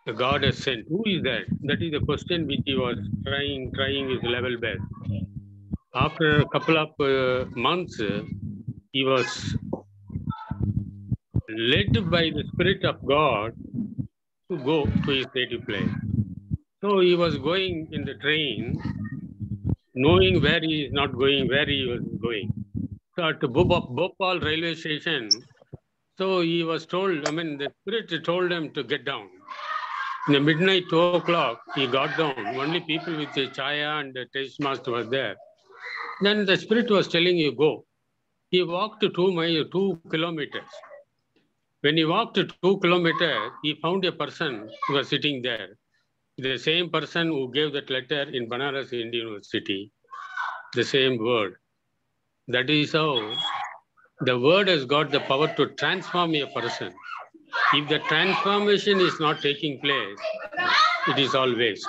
The God has sent. Who is that? That is the question which he was trying his level best. After a couple of months, he was led by the Spirit of God to go to his native place. So he was going in the train, knowing where he is not going, where he was going. So at Bhopal railway station, so he was told, the Spirit told him to get down. In the midnight, 2 o'clock, he got down. Only people with a chaya and a taste master was there. Then the Spirit was telling you, go. He walked 2 kilometers. When he walked 2 kilometers, he found a person who was sitting there. The same person who gave that letter in Banaras Indian University. The same word. That is how the word has got the power to transform a person. If the transformation is not taking place, it is all waste.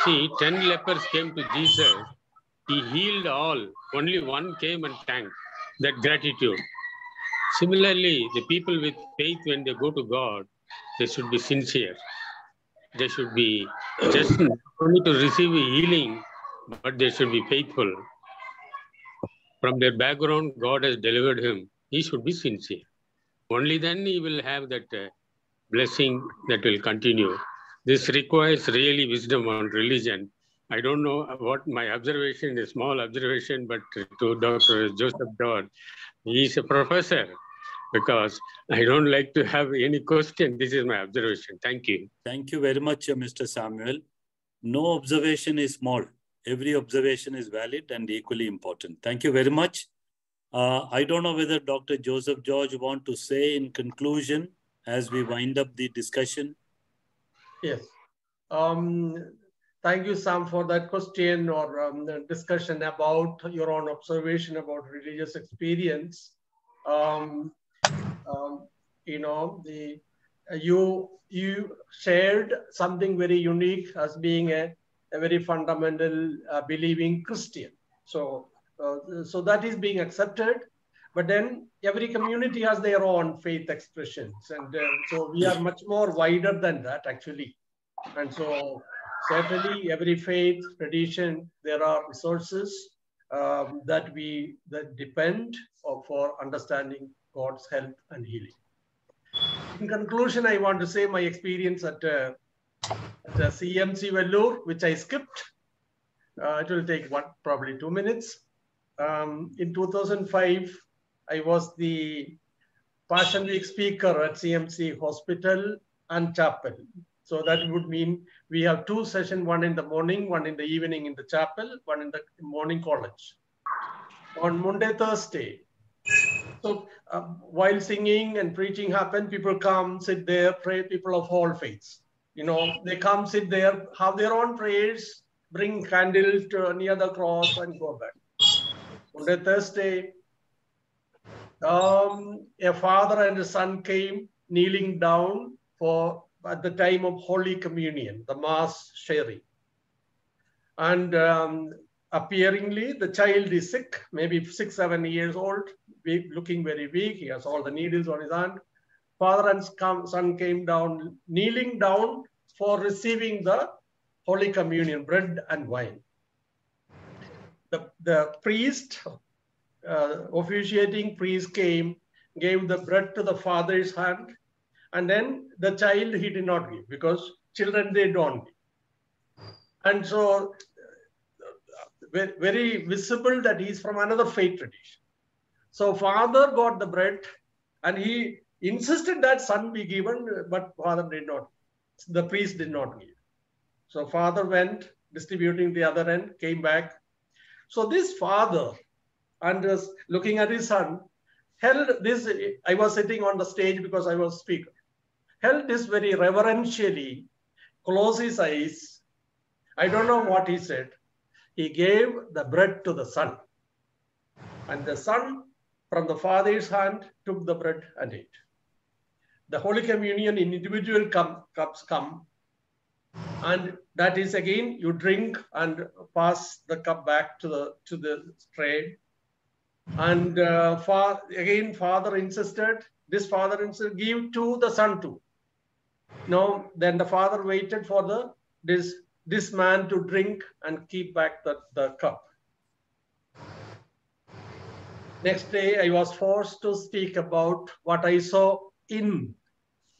See, 10 lepers came to Jesus. He healed all. Only one came and thanked. That gratitude. Similarly, the people with faith, when they go to God, they should be sincere. They should be just not only to receive healing, but they should be faithful. From their background, God has delivered him. He should be sincere. Only then he will have that blessing that will continue. This requires really wisdom on religion. I don't know what my observation, a small observation, but to Dr. Joseph George, he is a professor, because I don't like to have any question. This is my observation. Thank you. Thank you very much, Mr. Samuel. No observation is small. Every observation is valid and equally important. Thank you very much. I don't know whether Dr. Joseph George want to say in conclusion as we wind up the discussion. Yes. thank you, Sam, for that question or discussion about your own observation about religious experience. You know, you shared something very unique as being a very fundamental believing Christian. So that is being accepted. But then every community has their own faith expressions. And so we are much more wider than that, actually. And so certainly every faith, tradition, there are resources that depend for understanding God's health and healing. In conclusion, I want to say my experience at CMC Vellore, which I skipped. It will take probably 2 minutes. In 2005, I was the Passion Week speaker at CMC Hospital and Chapel. So that would mean we have 2 sessions, one in the morning, one in the evening in the chapel, one in the morning college. On Monday, Thursday. So while singing and preaching happened, people come, sit there, pray, people of all faiths. You know, they come, sit there, have their own prayers, bring candles near the cross and go back. Monday, Thursday, a father and a son came kneeling down at the time of Holy Communion, the Mass sharing. And appearingly, the child is sick, maybe 6, 7 years old, looking very weak. He has all the needles on his hand. Father and son came down, kneeling down for receiving the Holy Communion, bread and wine. The priest, officiating priest came, gave the bread to the father's hand, and then the child he did not give, because children, they don't give. And so very visible that he's from another faith tradition. So father got the bread and he insisted that son be given, but father did not. The priest did not give. So father went distributing the other end, came back. So this father, and looking at his son, held this. I was sitting on the stage because I was speaker. Held this very reverentially, closed his eyes. I don't know what he said. He gave the bread to the son. And the son, from the father's hand, took the bread and ate. The Holy Communion in individual cups come. And that is again, you drink and pass the cup back to the tray. And again, father insisted, give to the son too. No, then the father waited for this man to drink and keep back the cup. Next day, I was forced to speak about what I saw in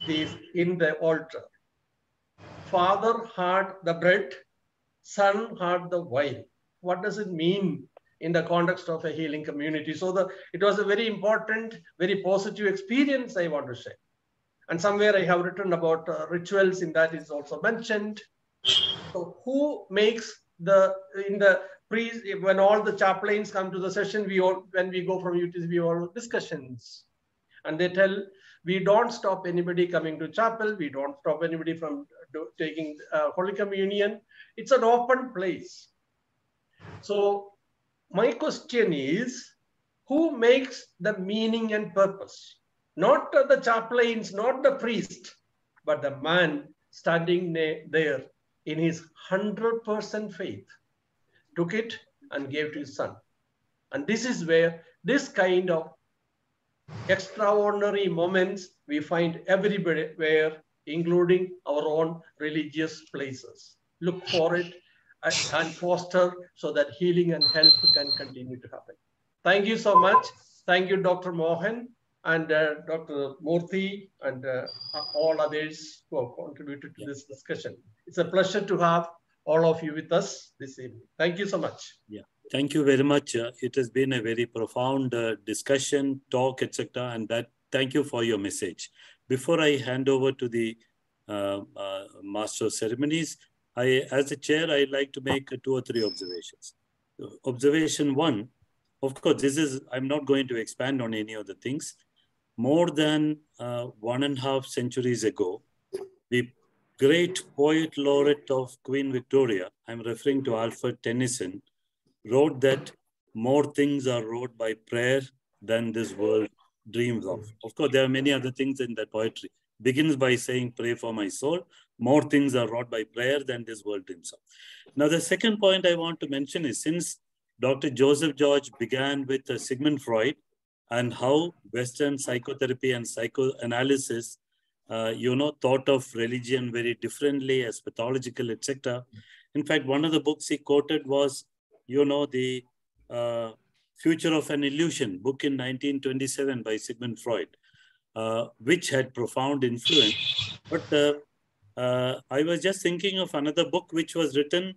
the altar. Father had the bread, son had the wine. What does it mean in the context of a healing community? So it was a very important, very positive experience I want to share. And somewhere I have written about rituals, in that is also mentioned. So who makes when all the chaplains come to the session, when we go from UTC, we all discussions. And they tell, we don't stop anybody coming to chapel. We don't stop anybody from taking Holy Communion. It's an open place. So my question is, who makes the meaning and purpose? Not the chaplains, not the priest, but the man standing there in his 100% faith, took it and gave to his son. And this is where this kind of extraordinary moments we find everywhere, including our own religious places. Look for it and foster so that healing and health can continue to happen. Thank you so much. Thank you, Dr. Mohan and Dr. Murthy and all others who have contributed to this discussion. It's a pleasure to have all of you with us this evening. Thank you so much. Yeah, thank you very much. It has been a very profound discussion, talk, etc. And thank you for your message. Before I hand over to the Master of Ceremonies, as a chair, I'd like to make 2 or 3 observations. Observation 1, of course, I'm not going to expand on any of the things. More than 1.5 centuries ago, we great poet laureate of Queen Victoria, I'm referring to Alfred Tennyson, wrote that more things are wrought by prayer than this world dreams of. Of course, there are many other things in that poetry. Begins by saying, pray for my soul. More things are wrought by prayer than this world dreams of. Now, the second point I want to mention is, since Dr. Joseph George began with Sigmund Freud and how Western psychotherapy and psychoanalysis thought of religion very differently as pathological, etc. In fact, one of the books he quoted was, the Future of an Illusion, book in 1927 by Sigmund Freud, which had profound influence. But I was just thinking of another book which was written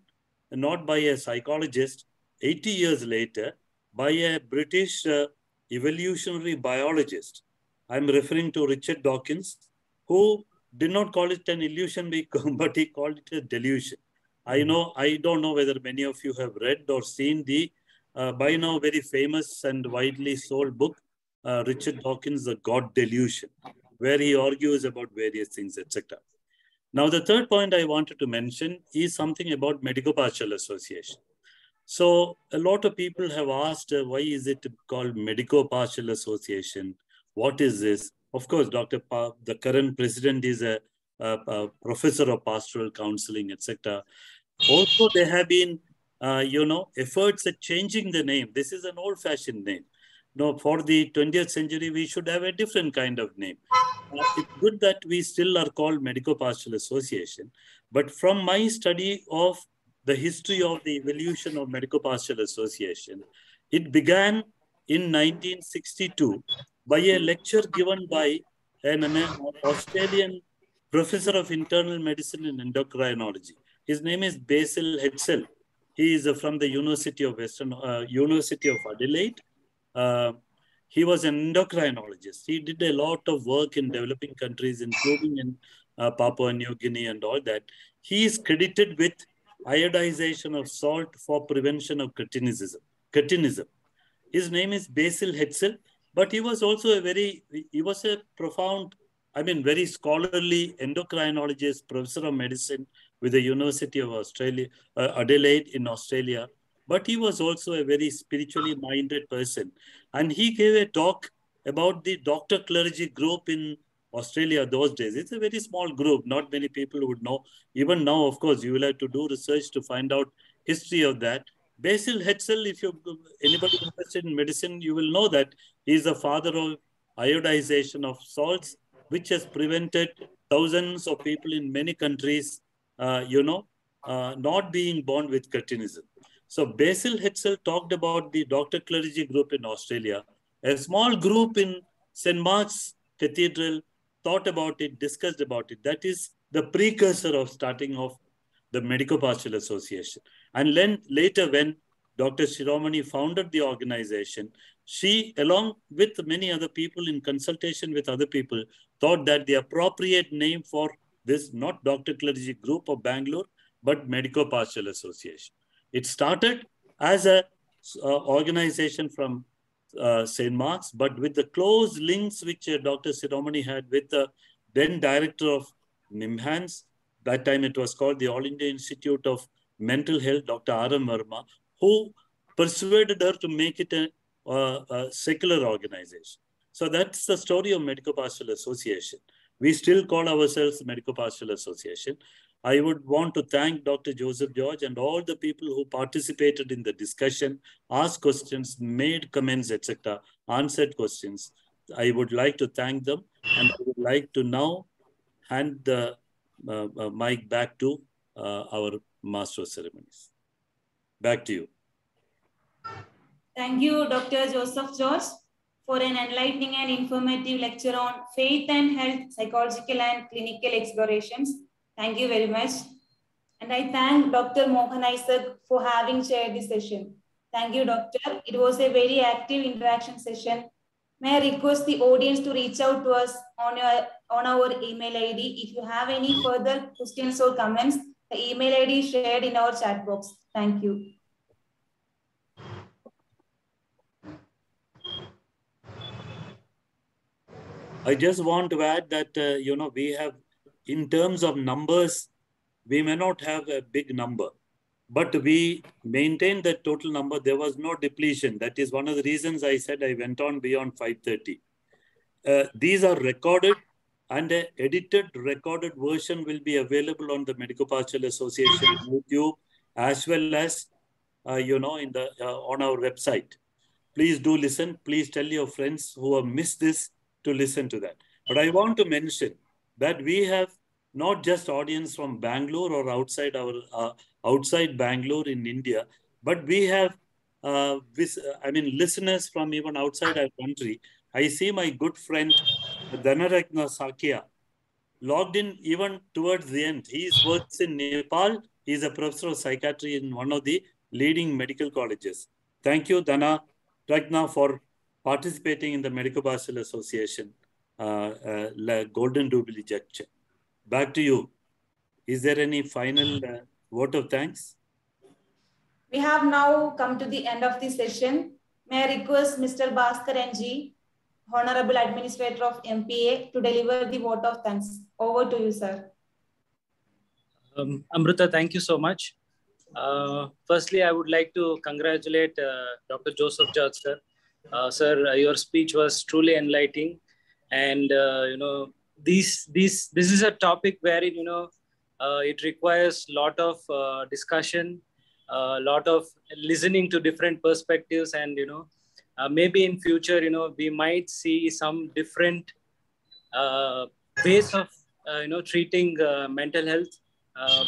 not by a psychologist, 80 years later, by a British evolutionary biologist. I'm referring to Richard Dawkins, who did not call it an illusion, but he called it a delusion. I don't know whether many of you have read or seen the by now very famous and widely sold book, Richard Dawkins' The God Delusion, where he argues about various things, etc. Now, the third point I wanted to mention is something about Medico Pastoral Association. So a lot of people have asked, why is it called Medico Pastoral Association? What is this? Of course, the current president is a professor of pastoral counseling, etc. Also, there have been, efforts at changing the name. This is an old-fashioned name. No, for the 20th century, we should have a different kind of name. It's good that we still are called Medico Pastoral Association. But from my study of the history of the evolution of Medico Pastoral Association, it began in 1962 by a lecture given by an Australian professor of internal medicine and endocrinology. His name is Basil Hetzel. He is from the University of Adelaide. He was an endocrinologist. He did a lot of work in developing countries, including in Papua New Guinea and all that. He is credited with iodization of salt for prevention of cretinism. His name is Basil Hetzel, but he was also a profound, very scholarly endocrinologist, professor of medicine with the University of Adelaide in Australia. But he was also a very spiritually minded person. And he gave a talk about the doctor clergy group in Australia those days. It's a very small group. Not many people would know. Even now, of course, you will have to do research to find out history of that. Basil Hetzel, if anybody interested in medicine, you will know that he is the father of iodization of salts, which has prevented thousands of people in many countries, not being born with cretinism. So Basil Hetzel talked about the doctor clergy group in Australia. A small group in St. Mark's Cathedral thought about it, discussed about it. That is the precursor of starting of the Medico Pastoral Association. And then later, when Dr. Shiromani founded the organization, she, along with many other people in consultation with other people, thought that the appropriate name for this, not Doctor Clergy Group of Bangalore, but Medico Pastoral Association. It started as an organization from St. Mark's, but with the close links which Dr. Shiromani had with the then director of NIMHANS, that time it was called the All India Institute of Mental Health, Dr. R.M. Verma, who persuaded her to make it a secular organization. So that's the story of Medico Pastoral Association. We still call ourselves Medico Pastoral Association. I would want to thank Dr. Joseph George and all the people who participated in the discussion, asked questions, made comments, etc., answered questions. I would like to thank them, and I would like to now hand the mic back to our Master of Ceremonies. Back to you. Thank you, Dr. Joseph George, for an enlightening and informative lecture on faith and health, psychological and clinical explorations. Thank you very much. And I thank Dr. Mohan Isaac for having chaired this session. Thank you, Doctor. It was a very active interaction session. May I request the audience to reach out to us on our email ID. If you have any further questions or comments, the email ID is shared in our chat box. Thank you. I just want to add that, we have in terms of numbers, we may not have a big number, but we maintained the total number. There was no depletion. That is one of the reasons I said I went on beyond 5:30. These are recorded, and an edited recorded version will be available on the Medico Pastoral Association YouTube, as well as in the on our website. Please do listen. Please tell your friends who have missed this to listen to that. But I want to mention that we have not just audience from Bangalore or outside Bangalore in India, but we have listeners from even outside our country. I see my good friend Dhanaratna Sakya logged in even towards the end. He works in Nepal. He's a professor of psychiatry in one of the leading medical colleges. Thank you, Dhanaratna, for participating in the Medico Pastoral Association Golden Jubilee lecture. Back to you. Is there any final vote of thanks? We have now come to the end of the session. May I request Mr. Bhaskar NG, Honorable Administrator of MPA, to deliver the vote of thanks. Over to you, sir. Amrita, thank you so much. Firstly, I would like to congratulate Dr. Joseph George, sir. Sir, your speech was truly enlightening, and this is a topic wherein it requires a lot of discussion, a lot of listening to different perspectives, and maybe in future we might see some different ways of treating mental health.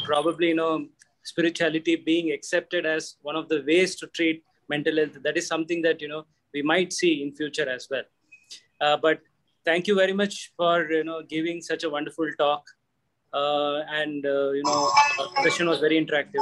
Probably spirituality being accepted as one of the ways to treat mental health. That is something that we might see in future as well. But thank you very much for giving such a wonderful talk, and the session was very interactive.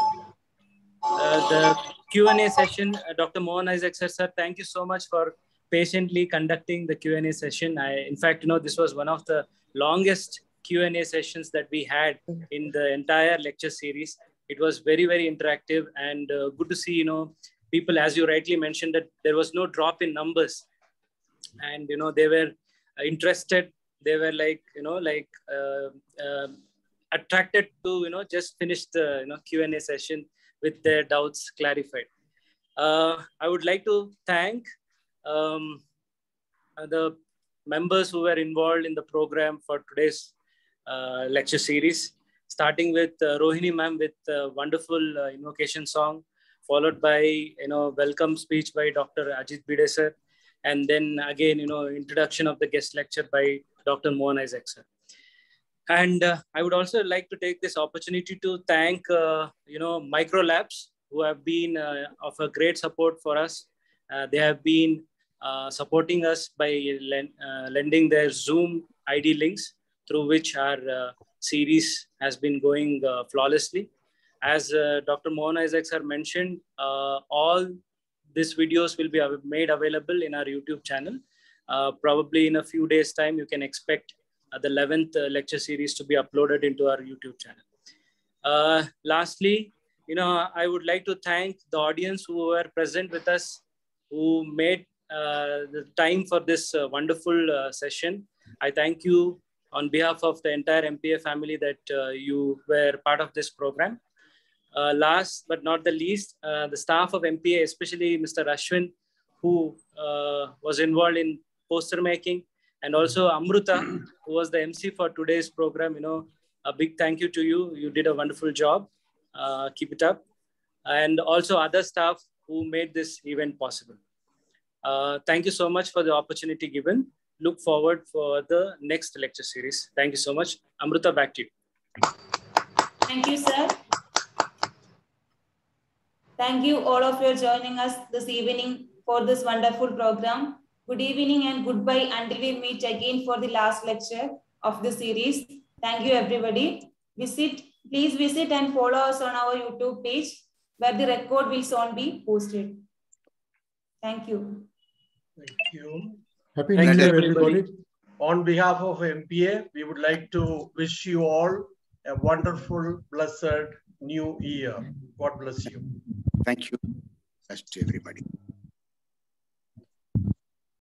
The Q&A session, Dr. Mohan Isaac sir, thank you so much for patiently conducting the Q&A session. In fact, this was one of the longest Q&A sessions that we had in the entire lecture series. It was very, very interactive, and good to see, people, as you rightly mentioned, that there was no drop in numbers, and, they were interested. They were attracted to, just finish the, Q&A session with their doubts clarified. I would like to thank the members who were involved in the program for today's lecture series, starting with Rohini ma'am with a wonderful invocation song, followed by welcome speech by Dr. Ajit Bide sir, and then again introduction of the guest lecture by Dr. Mohan Isaac sir. And I would also like to take this opportunity to thank Micro Labs, who have been of a great support for us. They have been supporting us by lending their Zoom ID links, through which our series has been going flawlessly. As Dr. Mohan Isaac sir mentioned, all these videos will be made available in our YouTube channel. Probably in a few days' time, you can expect the 11th lecture series to be uploaded into our YouTube channel. Lastly, I would like to thank the audience who were present with us, who made the time for this wonderful session. I thank you on behalf of the entire MPA family that you were part of this program. Last but not the least, the staff of MPA, especially Mr. Ashwin, who was involved in poster making, and also Amrita, who was the MC for today's program. A big thank you to you. You did a wonderful job. Keep it up. And also other staff who made this event possible. Thank you so much for the opportunity given. Look forward for the next lecture series. Thank you so much. Amrita, back to you. Thank you, sir. Thank you all of you for joining us this evening for this wonderful program. Good evening and goodbye until we meet again for the last lecture of the series. Thank you, everybody. Please visit and follow us on our YouTube page, where the record will soon be posted. Thank you. Thank you. Happy New Year, everybody. On behalf of MPA, we would like to wish you all a wonderful, blessed New Year. God bless you. Thank you. Bless everybody.